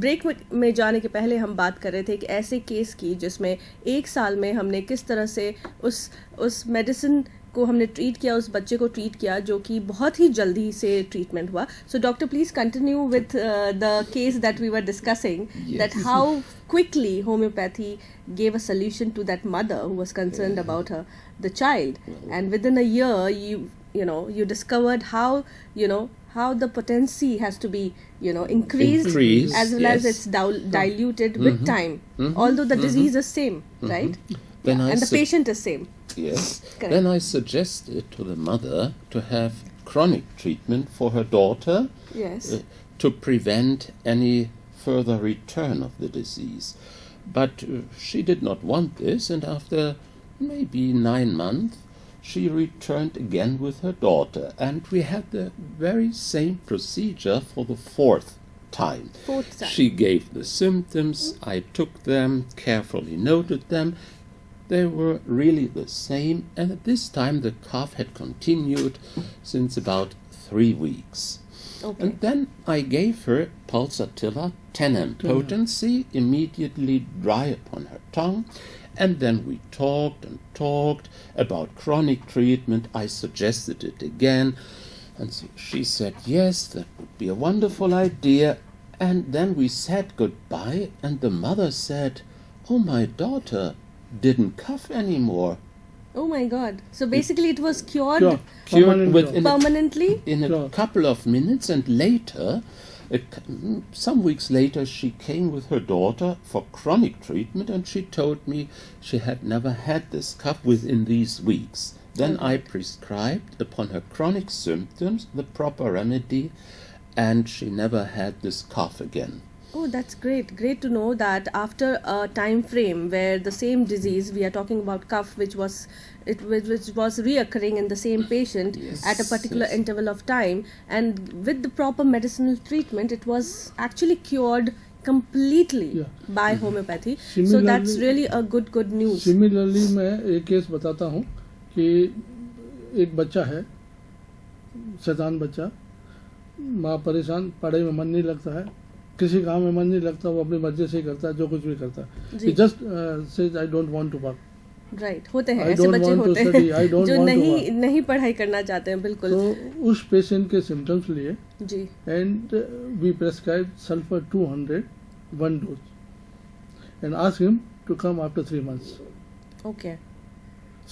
[SPEAKER 1] break में जाने के पहले हम बात कर रहे थे एक ऐसे केस की जिसमें 1 साल में हमने किस तरह से उस मेडिसिन को हमने ट्रीट किया, उस बच्चे को ट्रीट किया जो कि बहुत ही जल्दी से ट्रीटमेंट हुआ. So doctor please continue with the case that we were discussing, that how quickly homeopathy gave a solution to that mother who was concerned about the child, and within a year you discovered how the potency has to be increased as well as it's diluted with time, although the disease is same, right? And the patient is same.
[SPEAKER 2] Yes.
[SPEAKER 1] Correct.
[SPEAKER 2] Then I suggested to the mother to have chronic treatment for her daughter,
[SPEAKER 1] Yes.
[SPEAKER 2] to prevent any further return of the disease. But she did not want this, and after maybe 9 months, she returned again with her daughter, and we had the very same procedure for the fourth time.
[SPEAKER 1] Fourth time.
[SPEAKER 2] She gave the symptoms, I took them, carefully noted them. They were really the same, and at this time the cough had continued since about 3 weeks.
[SPEAKER 1] Okay.
[SPEAKER 2] And then I gave her Pulsatilla 10 potency, immediately dry upon her tongue, and then we talked and talked about chronic treatment. I suggested it again, and so she said, yes, that would be a wonderful idea. And then we said goodbye, and the mother said, oh, my daughter didn't cough anymore.
[SPEAKER 1] Oh my God. So basically it was cured
[SPEAKER 3] Sure.
[SPEAKER 2] Cured
[SPEAKER 3] Permanent
[SPEAKER 2] within
[SPEAKER 1] permanently?
[SPEAKER 2] in a
[SPEAKER 3] Sure.
[SPEAKER 2] couple of minutes, and later, some weeks later, she came with her daughter for chronic treatment, and she told me she had never had this cough within these weeks. Then I prescribed upon her chronic symptoms the proper remedy, and she never had this cough again.
[SPEAKER 1] Oh, that's great. Great to know that after a time frame where the same disease, we are talking about cough, which was reoccurring in the same patient
[SPEAKER 2] Yes,
[SPEAKER 1] at a particular
[SPEAKER 2] yes.
[SPEAKER 1] interval of time, and with the proper medicinal treatment, it was actually cured completely
[SPEAKER 3] Yeah.
[SPEAKER 1] by homeopathy. So
[SPEAKER 3] Similarly-
[SPEAKER 1] that's really a good news.
[SPEAKER 3] Similarly मैं एक case बताता हूँ कि एक बच्चा है, शैतान बच्चा, माँ परेशान, पढ़ाई में मन नहीं लगता है, किसी काम में मन नहीं लगता, वो अपनी मर्जी से ही करता है, जो कुछ भी करता है.
[SPEAKER 1] जी.
[SPEAKER 3] He just says I don't want to work.
[SPEAKER 1] Right, होते हैं
[SPEAKER 3] I
[SPEAKER 1] ऐसे
[SPEAKER 3] don't
[SPEAKER 1] बच्चे
[SPEAKER 3] want to
[SPEAKER 1] होते
[SPEAKER 3] study, I
[SPEAKER 1] हैं
[SPEAKER 3] don't
[SPEAKER 1] जो
[SPEAKER 3] want to
[SPEAKER 1] नहीं पढ़ाई करना चाहते हैं. बिल्कुल
[SPEAKER 3] तो उस पेशेंट के सिम्टम्स लिए
[SPEAKER 1] जी.
[SPEAKER 3] and we prescribed sulfur 200 1 dose and asked him to come after 3 months.
[SPEAKER 1] Okay.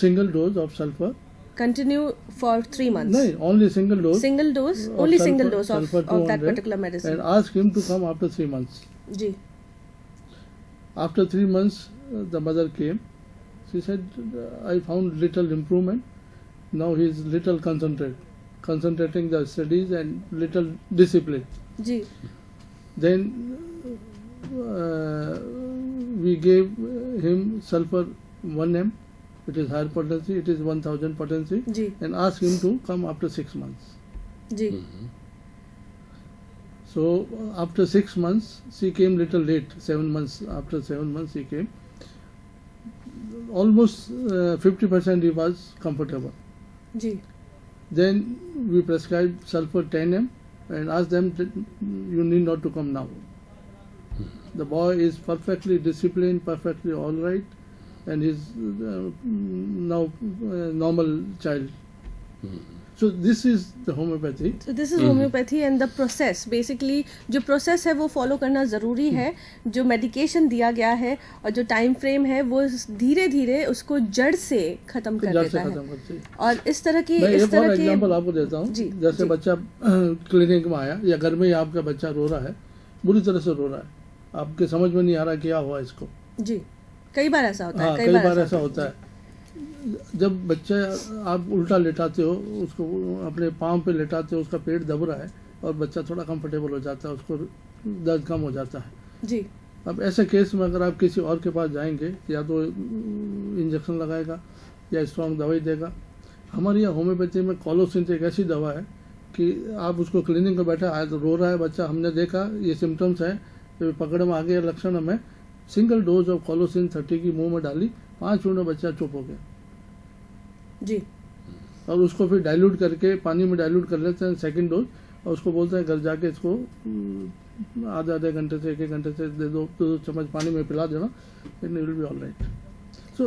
[SPEAKER 3] Single dose of sulfur.
[SPEAKER 1] Continue for 3 months.
[SPEAKER 3] No, only single dose.
[SPEAKER 1] Single dose,
[SPEAKER 3] of
[SPEAKER 1] only
[SPEAKER 3] sulfur-
[SPEAKER 1] single dose
[SPEAKER 3] sulfur
[SPEAKER 1] of that
[SPEAKER 3] 200
[SPEAKER 1] particular medicine.
[SPEAKER 3] and asked him to come after 3 months.
[SPEAKER 1] जी.
[SPEAKER 3] After 3 months, the mother came. She said, I found little improvement. Now he is little concentrating the studies and little discipline.
[SPEAKER 1] जी.
[SPEAKER 3] Then we gave him sulfur 1 m. It is higher potency. It is 1000 potency.
[SPEAKER 1] जी.
[SPEAKER 3] And asked him to come after 6 months.
[SPEAKER 1] जी.
[SPEAKER 3] So after 6 months, she came little late. 7 months. After 7 months, she came. almost 50% he was comfortable.
[SPEAKER 1] जी
[SPEAKER 3] Then we prescribed sulfur 10 mg and asked them that you need not to come now. The boy is perfectly disciplined, perfectly all right, and is now a normal child. So this is the homeopathy.
[SPEAKER 1] तो this is homeopathy and the process basically जो process है वो follow करना ज़रूरी है. जो medication दिया गया है और जो टाइम फ्रेम है वो धीरे धीरे उसको जड़ से खत्म कर
[SPEAKER 3] जड़
[SPEAKER 1] देता
[SPEAKER 3] से
[SPEAKER 1] है.
[SPEAKER 3] खत्म करते हैं.
[SPEAKER 1] और इस तरह की
[SPEAKER 3] मैं
[SPEAKER 1] इस
[SPEAKER 3] एक और
[SPEAKER 1] तरह
[SPEAKER 3] एग्जांपल
[SPEAKER 1] के
[SPEAKER 3] आपको देता हूँ.
[SPEAKER 1] जी,
[SPEAKER 3] जैसे
[SPEAKER 1] जी.
[SPEAKER 3] बच्चा क्लिनिक में आया या घर में ही आपका बच्चा रो रहा है, बुरी तरह से रो रहा है, आपके समझ में नहीं आ रहा क्या हुआ इसको.
[SPEAKER 1] जी कई बार ऐसा होता है.
[SPEAKER 3] हाँ, कई बार ऐसा होता है. जब बच्चा आप उल्टा लेटाते हो, उसको अपने पाँव पे लेटाते हो, उसका पेट दब रहा है और बच्चा थोड़ा कंफर्टेबल हो जाता है, उसको दर्द कम हो जाता है.
[SPEAKER 1] जी
[SPEAKER 3] अब ऐसे केस में अगर आप किसी और के पास जाएंगे, या तो इंजेक्शन लगाएगा या स्ट्रॉन्ग दवाई देगा. हमारे यहाँ होम्योपैथी में कॉलोसिन एक ऐसी दवा है कि आप उसको क्लिनिक में बैठा आया तो रो रहा है बच्चा, हमने देखा ये सिम्टम्स हैं, तो पकड़ में आ गया लक्षण में, सिंगल डोज ऑफ कॉलोसिन 30 की मुंह में डाली, 5 मिनट में बच्चा चुप हो गया.
[SPEAKER 1] जी
[SPEAKER 3] और उसको फिर डाइल्यूट करके पानी में डाइल्यूट कर लेते हैं सेकंड डोज, और उसको बोलते हैं घर जाके इसको आधे घंटे से 1 घंटे से दे दो, 2 चम्मच पानी में पिला देना, it will be all right. So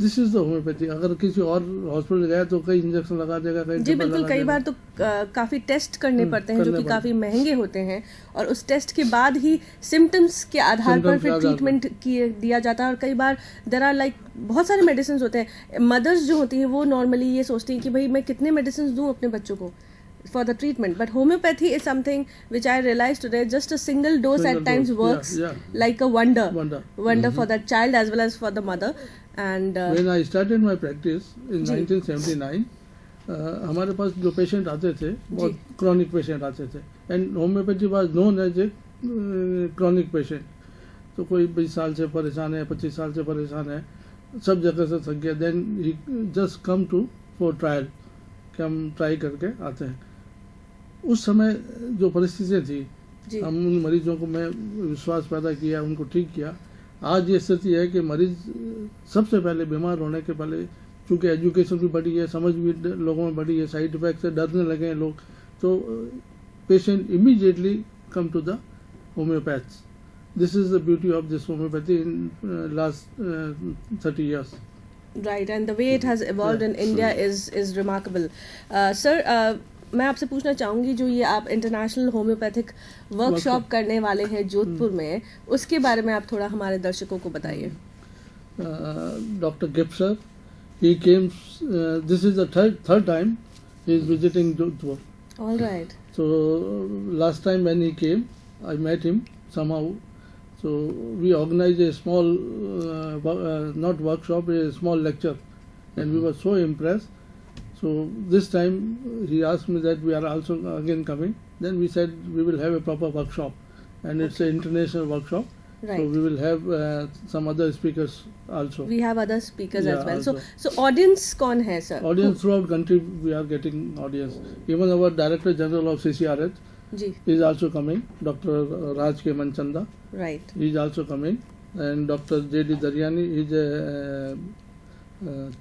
[SPEAKER 3] this is the homeopathy. अगर किसी और हॉस्पिटल गया तो कई इंजेक्शन लगा देगा, कई
[SPEAKER 1] जी
[SPEAKER 3] टिप्पण
[SPEAKER 1] बिल्कुल.
[SPEAKER 3] लगा
[SPEAKER 1] कई
[SPEAKER 3] देगा.
[SPEAKER 1] बार तो काफ़ी टेस्ट करने पड़ते हैं जो
[SPEAKER 3] करने
[SPEAKER 1] कि
[SPEAKER 3] पड़ते
[SPEAKER 1] काफ़ी महंगे होते हैं, और उस टेस्ट के बाद ही सिम्टम्स के आधार पर
[SPEAKER 3] Symptoms के
[SPEAKER 1] फिर
[SPEAKER 3] आधार पर.
[SPEAKER 1] ट्रीटमेंट दिया जाता है. और कई बार देर आर लाइक बहुत सारे मेडिसिन होते हैं. मदर्स जो होती हैं वो नॉर्मली ये सोचती हैं कि भाई मैं कितने मेडिसिन दूं अपने बच्चों को for the treatment, but homeopathy is something which I realized today, just a single dose
[SPEAKER 3] Single
[SPEAKER 1] at times
[SPEAKER 3] dose,
[SPEAKER 1] works
[SPEAKER 3] yeah.
[SPEAKER 1] like a wonder
[SPEAKER 3] Wonder.
[SPEAKER 1] for the child as well as for the mother. And
[SPEAKER 3] When I started my practice in
[SPEAKER 1] जी.
[SPEAKER 3] 1979, हमारे पास जो patient आते थे बहुत chronic patient आते थे, and homeopathy was known as a chronic patient. तो कोई 20 साल से परेशान है, 25 साल से परेशान है, सब जगह से थक गया, then he just come to for trial, कि हम ट्राई करके आते हैं. उस समय जो परिस्थितियाँ थी,
[SPEAKER 1] जी
[SPEAKER 3] हम उन मरीजों को मैं विश्वास पैदा किया, उनको ठीक किया. आज ये स्थिति है कि मरीज सबसे पहले बीमार होने के पहले, चूँकि एजुकेशन भी बढ़ी है, समझ भी लोगों में बढ़ी है, साइड इफेक्ट से डरने लगे हैं लोग, तो patient immediately come to the homeopaths. This is the beauty of this homeopathy in last 30 years.
[SPEAKER 1] right, and the way it has evolved in India is remarkable. Sir, मैं आपसे पूछना चाहूँगी, जो ये आप इंटरनेशनल होम्योपैथिक वर्कशॉप करने वाले हैं जोधपुर में, उसके बारे में आप थोड़ा हमारे दर्शकों को बताइए.
[SPEAKER 3] Dr. Gipser, he came, this is the third time he is visiting Jodhpur.
[SPEAKER 1] All right.
[SPEAKER 3] So last time when he came, I met him somehow. So we organized a small, not workshop, a small lecture, and we were so impressed. So this time he asked me that we are also again coming. Then we said we will have a proper workshop, and it's an international workshop. So
[SPEAKER 1] Right.
[SPEAKER 3] we will have some other speakers also.
[SPEAKER 1] We have other speakers
[SPEAKER 3] Yeah,
[SPEAKER 1] as well.
[SPEAKER 3] also.
[SPEAKER 1] So audience कौन है sir?
[SPEAKER 3] Audience throughout country we are getting audience. Even our Director General of CCRH
[SPEAKER 1] ji
[SPEAKER 3] is also coming. Dr. Raj K. Manchanda.
[SPEAKER 1] right.
[SPEAKER 3] He is also coming, and Dr. J.D. Daryani is a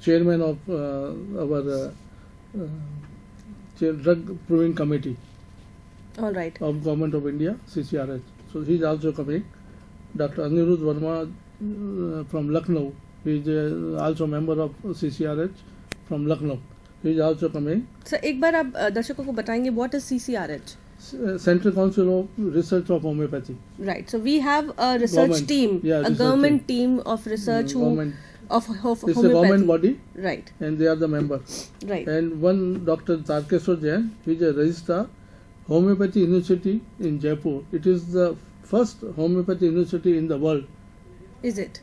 [SPEAKER 3] chairman of our drug proving committee
[SPEAKER 1] All right.
[SPEAKER 3] of Government of India, CCRH. So he is also coming. Dr. Anirudh Verma from Lucknow, he is also member of CCRH from Lucknow. He is also coming.
[SPEAKER 1] Sir, एक बार आप दर्शकों को बताएंगे what is CCRH?
[SPEAKER 3] Central Council of Research of Homeopathy.
[SPEAKER 1] Right. So we have a research
[SPEAKER 3] Government.
[SPEAKER 1] team,
[SPEAKER 3] Yeah,
[SPEAKER 1] a
[SPEAKER 3] research
[SPEAKER 1] government team of research who
[SPEAKER 3] Government.
[SPEAKER 1] of
[SPEAKER 3] It's a
[SPEAKER 1] homeopathy.
[SPEAKER 3] government body,
[SPEAKER 1] Right.
[SPEAKER 3] and they are the member.
[SPEAKER 1] Right.
[SPEAKER 3] And one Dr. Tarkeshwar Jain, he is a registrar, Homeopathy University in Jaipur. It is the first homeopathy university in the world.
[SPEAKER 1] Is it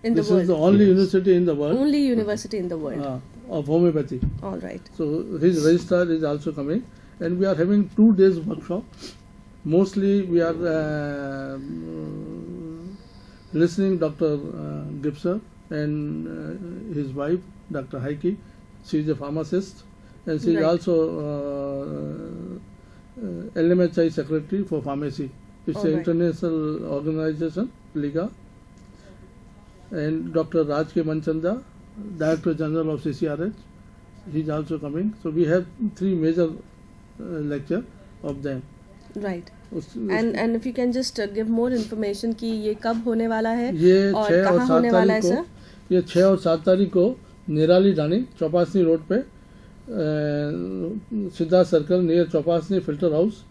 [SPEAKER 1] in the
[SPEAKER 3] This
[SPEAKER 1] world?
[SPEAKER 3] is the only
[SPEAKER 2] Yes.
[SPEAKER 3] university in the world
[SPEAKER 1] Only university in the world.
[SPEAKER 3] of homeopathy.
[SPEAKER 1] All right.
[SPEAKER 3] So his registrar is also coming, and we are having 2 days workshop. Mostly we are listening Dr. Gipser and his wife, Dr. Heike. She is a pharmacist, and she is
[SPEAKER 1] Right.
[SPEAKER 3] also LMHI secretary for pharmacy. It's
[SPEAKER 1] All
[SPEAKER 3] an
[SPEAKER 1] right.
[SPEAKER 3] international organization, Liga. and Dr. Raj K. Manchanda, Director General of CCRH. He is also coming. So we have 3 major lecture of them.
[SPEAKER 1] Right and if you can just give more information कि ये कब होने वाला है
[SPEAKER 3] ये
[SPEAKER 1] और
[SPEAKER 3] 6 और
[SPEAKER 1] कहाँ
[SPEAKER 3] 7
[SPEAKER 1] होने वाला है
[SPEAKER 3] तारीख
[SPEAKER 1] सर?
[SPEAKER 3] को, ये 6 और 7 तारीख को निराली ढाणी चौपासनी रोड पे, Siddharth circle near Chopasni filter house,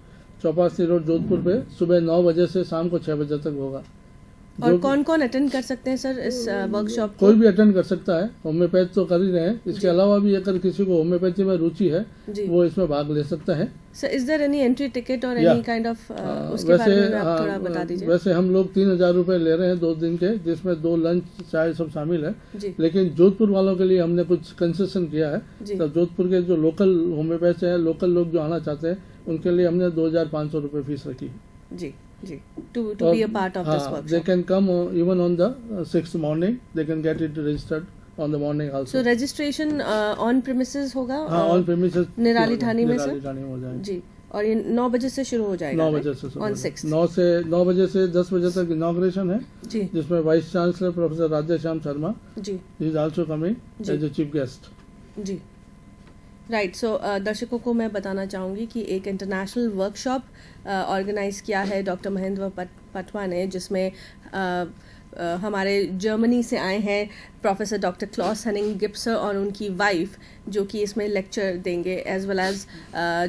[SPEAKER 3] Chopasni road Jodhpur पे, सुबह 9 बजे से शाम को 6 बजे तक होगा।
[SPEAKER 1] और कौन कौन अटेंड कर सकते हैं सर इस वर्कशॉप को?
[SPEAKER 3] कोई भी अटेंड कर सकता है, होम्योपैथ तो कर ही रहे हैं, इसके अलावा भी अगर किसी को होम्योपैथी में रुचि है
[SPEAKER 1] जी
[SPEAKER 3] वो इसमें भाग ले सकता है।
[SPEAKER 1] Sir is there any entry ticket और
[SPEAKER 3] या,
[SPEAKER 1] एनी काइंड ऑफ उसके बारे में आप थोड़ा बता दीजिए।
[SPEAKER 3] वैसे हम लोग 3000 रुपए ले रहे हैं 2 दिन के, जिसमें 2 लंच चाय सब शामिल है,
[SPEAKER 1] जी
[SPEAKER 3] लेकिन जोधपुर वालों के लिए हमने कुछ कंसेशन किया है।
[SPEAKER 1] जी
[SPEAKER 3] तो जोधपुर के जो लोकल होम्योपैथ हैं, लोकल लोग जो आना चाहते हैं, उनके लिए हमने 2500 रुपए फीस रखी है।
[SPEAKER 1] जी जी to be a part of this
[SPEAKER 3] the
[SPEAKER 1] workshop.
[SPEAKER 3] Can come even on the 6th morning, they can get it registered on the morning also.
[SPEAKER 1] So registration on premises होगा?
[SPEAKER 3] हाँ, ऑन प्रेमिसेस
[SPEAKER 1] निराली ढाणी में
[SPEAKER 3] निराली
[SPEAKER 1] सर?
[SPEAKER 3] ढाणी हो जाएगा
[SPEAKER 1] जी, और ये 9 बजे से शुरू हो जाएगा?
[SPEAKER 3] 9 बजे से
[SPEAKER 1] ऑन 6th।
[SPEAKER 3] 9 बजे से 10 बजे तक इनॉग्रेशन है,
[SPEAKER 1] जी
[SPEAKER 3] जिसमें vice chancellor professor Radheshyam Sharma
[SPEAKER 1] ji
[SPEAKER 3] is also coming
[SPEAKER 1] जी।
[SPEAKER 3] As a chief guest.
[SPEAKER 1] जी राइट। सो दर्शकों को मैं बताना चाहूँगी कि एक इंटरनेशनल वर्कशॉप ऑर्गेनाइज किया है डॉक्टर महेंद्र पटवा ने, जिसमें हमारे जर्मनी से आए हैं प्रोफेसर डॉक्टर क्लॉस हनिंग गिब्सर और उनकी वाइफ, जो कि इसमें लेक्चर देंगे, एज वेल एज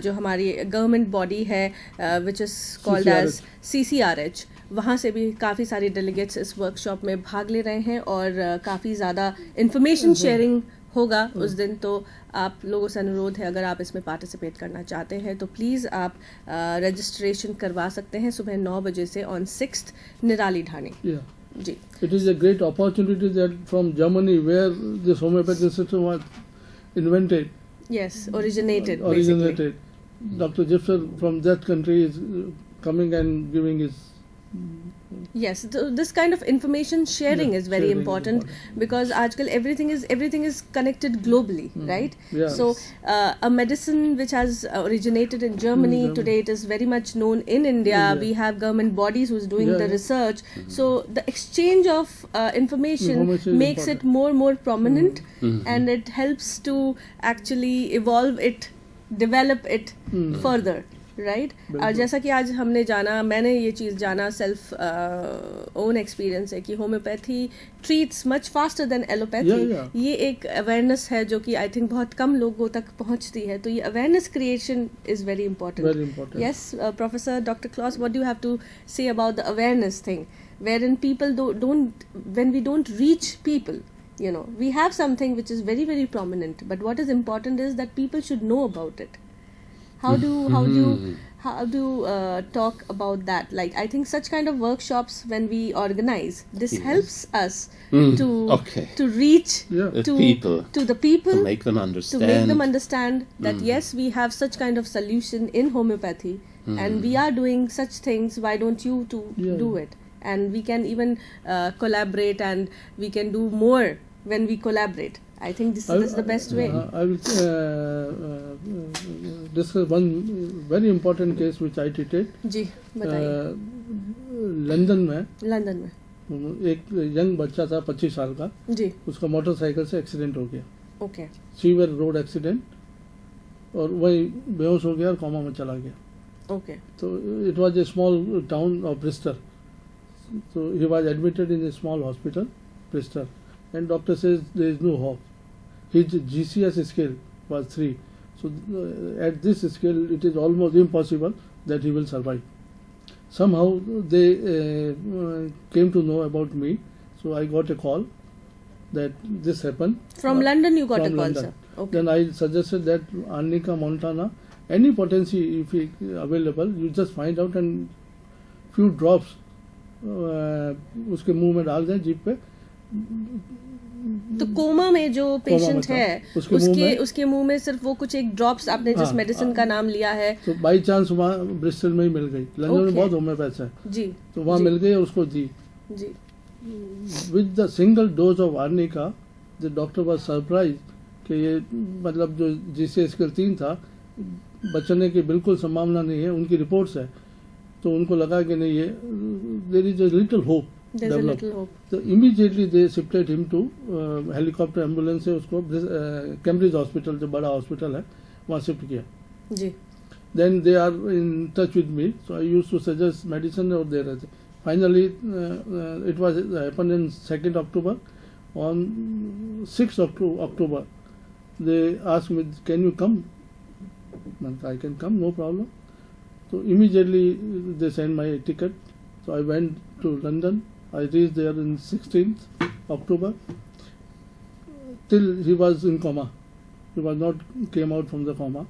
[SPEAKER 1] जो हमारी गवर्नमेंट बॉडी है which is called as CCRH, वहाँ से भी काफ़ी सारे डेलीगेट्स इस वर्कशॉप में भाग ले रहे हैं और काफ़ी ज़्यादा इंफॉर्मेशन शेयरिंग होगा उस दिन। तो आप लोगों से अनुरोध है, अगर आप इसमें पार्टिसिपेट करना चाहते हैं तो प्लीज़ आप रजिस्ट्रेशन करवा सकते हैं सुबह 9 बजे से ऑन 6th निराली ढाणी। जी,
[SPEAKER 3] It is a great opportunity that from Germany, where this homeopathy system was invented,
[SPEAKER 1] yes, originated
[SPEAKER 3] Dr. Gibson from that country is coming and giving his.
[SPEAKER 1] Yes, this kind of information sharing is very
[SPEAKER 3] sharing is
[SPEAKER 1] important
[SPEAKER 3] important.
[SPEAKER 1] because आजकल everything is connected globally, right?
[SPEAKER 3] Yeah.
[SPEAKER 1] So a medicine which has originated in Germany today, it is very much known in India. We have government bodies who's doing the research. So the exchange of information
[SPEAKER 3] Information is
[SPEAKER 1] makes
[SPEAKER 3] important.
[SPEAKER 1] it more prominent, and it helps to actually evolve it, develop it further. Right. जैसा कि आज हमने जाना, मैंने ये चीज़ जाना self own experience है कि homeopathy treats much faster than allopathy. ये एक अवेयरनेस है जो कि आई थिंक बहुत कम लोगों तक पहुंचती है, तो ये awareness creation is very important. Yes professor doctor Klaus, what do you have to say about the awareness thing, wherein people when we don't reach people, you know, we have something which is very very prominent, but what is important is that people should know about it. How do talk about that? Like, I think such kind of workshops when we organize, this helps us to reach to the people,
[SPEAKER 2] to make them understand,
[SPEAKER 1] that yes, we have such kind of solution in homeopathy, and we are doing such things. Why don't you do it? And we can even collaborate, and we can do more when we collaborate. I think this is the best way.
[SPEAKER 3] I will discuss one very important case which I treated.
[SPEAKER 1] जी बताइए।
[SPEAKER 3] London में एक young बच्चा था 25 साल का
[SPEAKER 1] जी,
[SPEAKER 3] उसका motorcycle से accident हो गया।
[SPEAKER 1] ओके।
[SPEAKER 3] सीवियर रोड एक्सीडेंट, और वही बेहोश हो गया और कोमा में चला गया।
[SPEAKER 1] ओके।
[SPEAKER 3] तो it was a small town of Bristol, so he was admitted in a small hospital, Bristol, and doctor says there is no hope. His GCS scale was 3, so at this scale it is almost impossible that he will survive. Somehow they came to know about me, so I got a call that this happened.
[SPEAKER 1] From London you got
[SPEAKER 3] From
[SPEAKER 1] a call,
[SPEAKER 3] London.
[SPEAKER 1] sir? Okay.
[SPEAKER 3] Then I suggested that Arnica Montana, any potency if available, you just find out and few drops उसके मुंह में डाल दें, jeep पे।
[SPEAKER 1] तो coma में जो patient है उसके मुंह में सिर्फ वो कुछ एक ड्रॉप्स, आपने जिस मेडिसिन का नाम लिया है,
[SPEAKER 3] तो बाई चांस वहाँ ब्रिस्टल में ही मिल गई। लंदन में बहुत होम्योपैथ है
[SPEAKER 1] जी,
[SPEAKER 3] तो वहाँ मिल गई और उसको दी
[SPEAKER 1] जी।
[SPEAKER 3] With the single dose of arnica, the doctor was surprise कि ये मतलब जो जिससे स्केल 3 था, बचने की बिल्कुल संभावना नहीं है, उनकी रिपोर्ट्स है। तो उनको लगा कि नहीं, ये there is a little hope
[SPEAKER 1] There's a
[SPEAKER 3] develop.
[SPEAKER 1] little hope.
[SPEAKER 3] So immediately they shifted him to helicopter ambulance से उसको कैम्ब्रिज हॉस्पिटल जो बड़ा हॉस्पिटल है वहाँ शिफ्ट किया.
[SPEAKER 1] जी.
[SPEAKER 3] Then they are in touch with me, so I used to suggest medicine और दे रहे थे. Finally it was happened in 2nd October. On 6th October they asked me, can you come? I can come, no problem. So immediately they sent my ticket. So I went to London. I reached there in 16th October. Till he was in coma. He was not came out from the coma.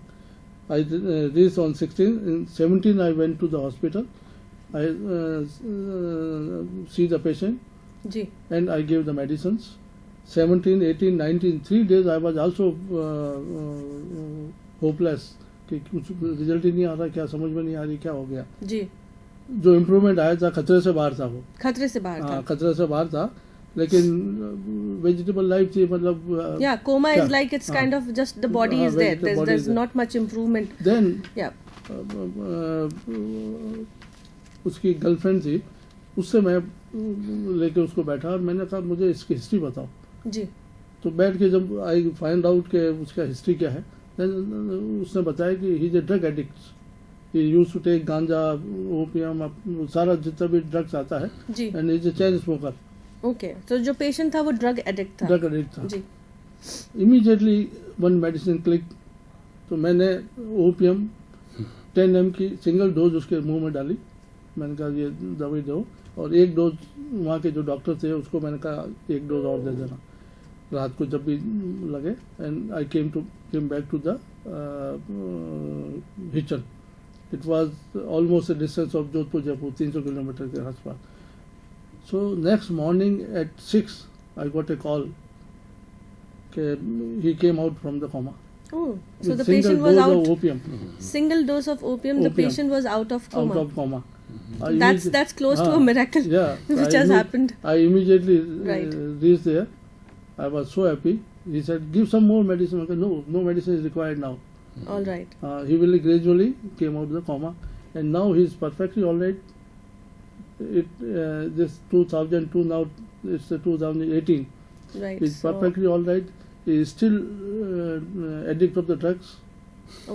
[SPEAKER 3] I reached on 16th. In 17th I went to the hospital. I see the patient.
[SPEAKER 1] Ji.
[SPEAKER 3] And I gave the medicines. 17, 18, 19, 3 days I was also hopeless कि कुछ result ही नहीं आ रहा, क्या समझ में नहीं आ रही क्या हो गया.
[SPEAKER 1] जी.
[SPEAKER 3] जो इम्प्रूवमेंट आया था खतरे से बाहर था वो.
[SPEAKER 1] खतरे से बाहर था.
[SPEAKER 3] हाँ खतरे से बाहर था, लेकिन वेजिटेबल लाइफ थी मतलब.
[SPEAKER 1] Yeah, coma is like it's kind of just the body is there. There's not much improvement.
[SPEAKER 3] Then
[SPEAKER 1] Yeah.
[SPEAKER 3] उसकी गर्लफ्रेंड थी, उससे मैं लेके उसको बैठा और मैंने कहा मुझे इसकी हिस्ट्री बताओ.
[SPEAKER 1] जी.
[SPEAKER 3] तो बैठ के जब आई फाइंड आउट के उसका हिस्ट्री क्या है, उसने बताया कि he is a drug addict. He used to take ganja, opium, सारा जितना भी ड्रग्स आता है.
[SPEAKER 1] जी.
[SPEAKER 3] And is a chain smoker.
[SPEAKER 1] Okay. तो जो पेशेंट था वो ड्रग एडिक्ट था.
[SPEAKER 3] ड्रग एडिक्ट था.
[SPEAKER 1] जी.
[SPEAKER 3] Immediately one medicine click. तो मैंने ओपियम 10 mg की सिंगल डोज उसके मुंह में डाली. मैंने कहा ये दवाई दो, और एक डोज वहाँ के जो डॉक्टर थे उसको मैंने कहा एक डोज और दे देना रात को जब भी लगे. And I came back to the kitchen. It was almost a distance of Jodhpur Jaipur 300 kilometre के आसपास. So next morning at 6 I got a call he came out from the coma.
[SPEAKER 1] Oh, so
[SPEAKER 3] with
[SPEAKER 1] the
[SPEAKER 3] single
[SPEAKER 1] patient was
[SPEAKER 3] dose
[SPEAKER 1] out.
[SPEAKER 3] of opium.
[SPEAKER 1] Single dose of opium. The patient was out of coma.
[SPEAKER 3] Out of coma.
[SPEAKER 1] That's close to a miracle.
[SPEAKER 3] Yeah,
[SPEAKER 1] which has happened.
[SPEAKER 3] I immediately
[SPEAKER 1] Right.
[SPEAKER 3] reached there. I was so happy. He said, "Give some more medicine." I said, no medicine is required now.
[SPEAKER 1] All right.
[SPEAKER 3] He will gradually came out of the coma, and now he is perfectly all right. This 2002 now it's 2018.
[SPEAKER 1] Right.
[SPEAKER 3] He's perfectly all right. He is still addict of the drugs.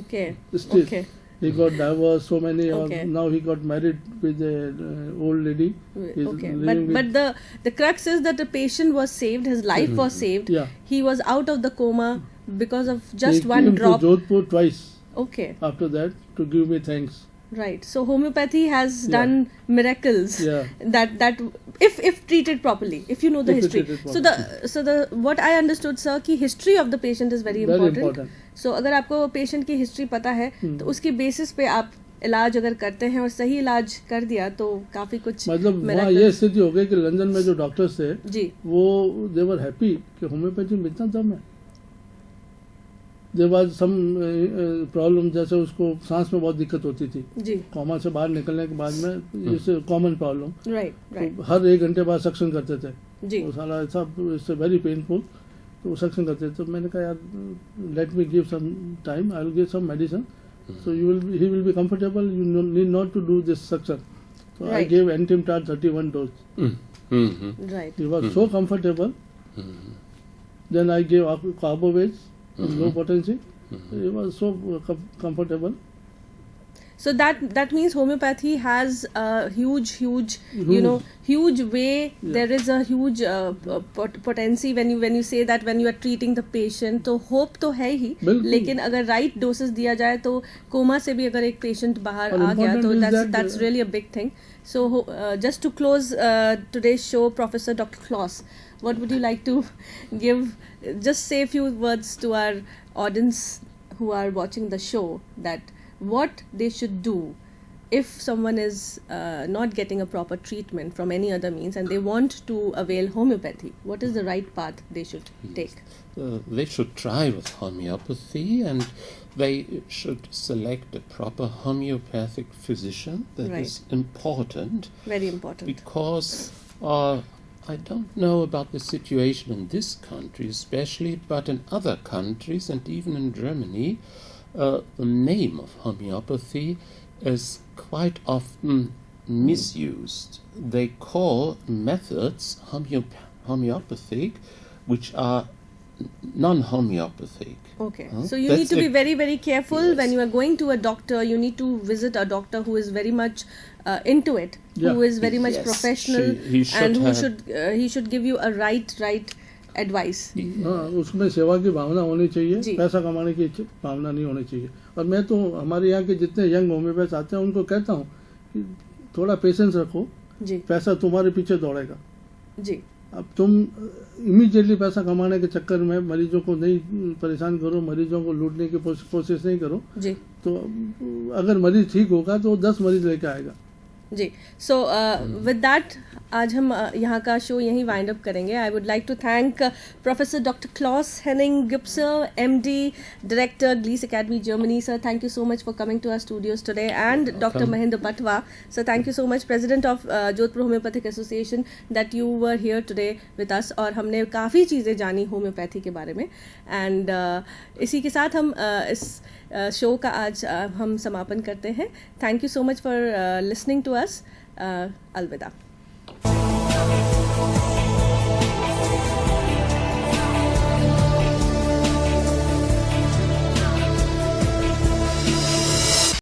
[SPEAKER 1] Okay.
[SPEAKER 3] Still.
[SPEAKER 1] Okay.
[SPEAKER 3] He got divorced, so many.
[SPEAKER 1] Okay.
[SPEAKER 3] Now he got married with a old lady. He's
[SPEAKER 1] Okay.
[SPEAKER 3] living
[SPEAKER 1] But the crux is that the patient was saved. His life was saved.
[SPEAKER 3] Yeah.
[SPEAKER 1] He was out of the coma because of just
[SPEAKER 3] he
[SPEAKER 1] one
[SPEAKER 3] came
[SPEAKER 1] drop.
[SPEAKER 3] to Jodhpur twice
[SPEAKER 1] Okay.
[SPEAKER 3] after that to give me thanks.
[SPEAKER 1] Right. So homeopathy has
[SPEAKER 3] Yeah.
[SPEAKER 1] done miracles.
[SPEAKER 3] Yeah.
[SPEAKER 1] That if treated properly, if you know the
[SPEAKER 3] If
[SPEAKER 1] history.
[SPEAKER 3] treated
[SPEAKER 1] So the what I understood, sir, कि history of the patient is very
[SPEAKER 3] Very
[SPEAKER 1] important.
[SPEAKER 3] important.
[SPEAKER 1] So अगर आपको patient की history पता है तो उसकी basis पे आप इलाज अगर करते हैं और सही इलाज कर दिया तो काफी कुछ
[SPEAKER 3] मतलब वहाँ
[SPEAKER 1] miracles-
[SPEAKER 3] ये स्थिति हो गई कि लंदन में जो डॉक्टर्स थे
[SPEAKER 1] जी.
[SPEAKER 3] वो देवर हैप्पी कि होम्योपैथी में इतना दम है. देयर वाज सम प्रॉब्लम, जैसे उसको सांस में बहुत दिक्कत होती थी
[SPEAKER 1] जी.
[SPEAKER 3] कोमा से बाहर निकलने के बाद में. It's common problem.
[SPEAKER 1] राइट.
[SPEAKER 3] हर 1 घंटे बाद सक्शन करते थे.
[SPEAKER 1] जी.
[SPEAKER 3] वो साला ऐसा इट्स वेरी पेनफुल. तो वो सक्शन करते थे. तो मैंने कहा यार let me give some time, I will give some medicine, so he will be comfortable. You need not to do this suction. So I
[SPEAKER 1] Right.
[SPEAKER 3] gave Antimtar 31 dose.
[SPEAKER 1] Right.
[SPEAKER 3] He was so comfortable. Then I gave Carbovage, low potency. He was so comfortable.
[SPEAKER 1] So that means homeopathy has a huge huge way.
[SPEAKER 3] Yeah.
[SPEAKER 1] There is a huge potency when you say that when you are treating the patient. तो hope तो है ही,
[SPEAKER 3] बिल्कुल.
[SPEAKER 1] लेकिन अगर right doses दिया जाए तो coma से भी अगर एक patient बाहर
[SPEAKER 3] और
[SPEAKER 1] आ गया तो
[SPEAKER 3] important is
[SPEAKER 1] that's
[SPEAKER 3] that,
[SPEAKER 1] really a big thing. So just to close today's show, Professor Dr. Kloss, what would you like to give? Just say a few words to our audience who are watching the show, that what they should do if someone is not getting a proper treatment from any other means and they want to avail homeopathy. What is the right path they should take?
[SPEAKER 2] They should try with homeopathy, and they should select a proper homeopathic physician. That
[SPEAKER 1] Right.
[SPEAKER 2] is important,
[SPEAKER 1] Very important.
[SPEAKER 2] because I don't know about the situation in this country especially, but in other countries and even in Germany, the name of homeopathy is quite often misused. They call methods homeopathic, which are non-homeopathic.
[SPEAKER 1] Okay,
[SPEAKER 2] Huh?
[SPEAKER 1] so you
[SPEAKER 2] That's
[SPEAKER 1] need to be
[SPEAKER 2] a-
[SPEAKER 1] very, very careful
[SPEAKER 2] Yes.
[SPEAKER 1] when you are going to a doctor. You need to visit a doctor who is very much into it,
[SPEAKER 3] Yeah.
[SPEAKER 1] who is very much
[SPEAKER 2] Yes,
[SPEAKER 1] professional,
[SPEAKER 2] he should
[SPEAKER 1] and who
[SPEAKER 2] have-
[SPEAKER 1] he should give you a right advice.
[SPEAKER 3] हाँ, उसमें सेवा की भावना होनी चाहिए,
[SPEAKER 1] जी।
[SPEAKER 3] पैसा कमाने की भावना नहीं होनी चाहिए। और मैं तो हमारे यहाँ के जितने यंग होम्योपैथ आते हैं उनको कहता हूँ कि थोड़ा पेशेंस रखो,
[SPEAKER 1] जी
[SPEAKER 3] पैसा तुम्हारे पीछे दौड़ेगा।
[SPEAKER 1] जी
[SPEAKER 3] अब तुम इमीडिएटली पैसा कमाने के चक्कर में मरीजों को नहीं परेशान करो, मरीजों को लूटने की कोशिश नहीं करो।
[SPEAKER 1] जी
[SPEAKER 3] तो अगर मरीज ठीक होगा तो 10 मरीज लेके आएगा।
[SPEAKER 1] जी सो विद दैट आज हम यहाँ का शो यहीं वाइंड अप करेंगे. I would like to thank professor doctor Klaus Henning Gipser, MD, director Gliese academy Germany. Sir, thank you so much for coming to our studios today. And doctor Mahendra Patwa. Sir, thank you so much, president of Jodhpur homeopathic association, that you were here today with us. और हमने काफ़ी चीज़ें जानी homeopathy के बारे में. And इसी के साथ हम इस शो का आज हम समापन करते हैं. Thank you so much for listening to us. अलविदा.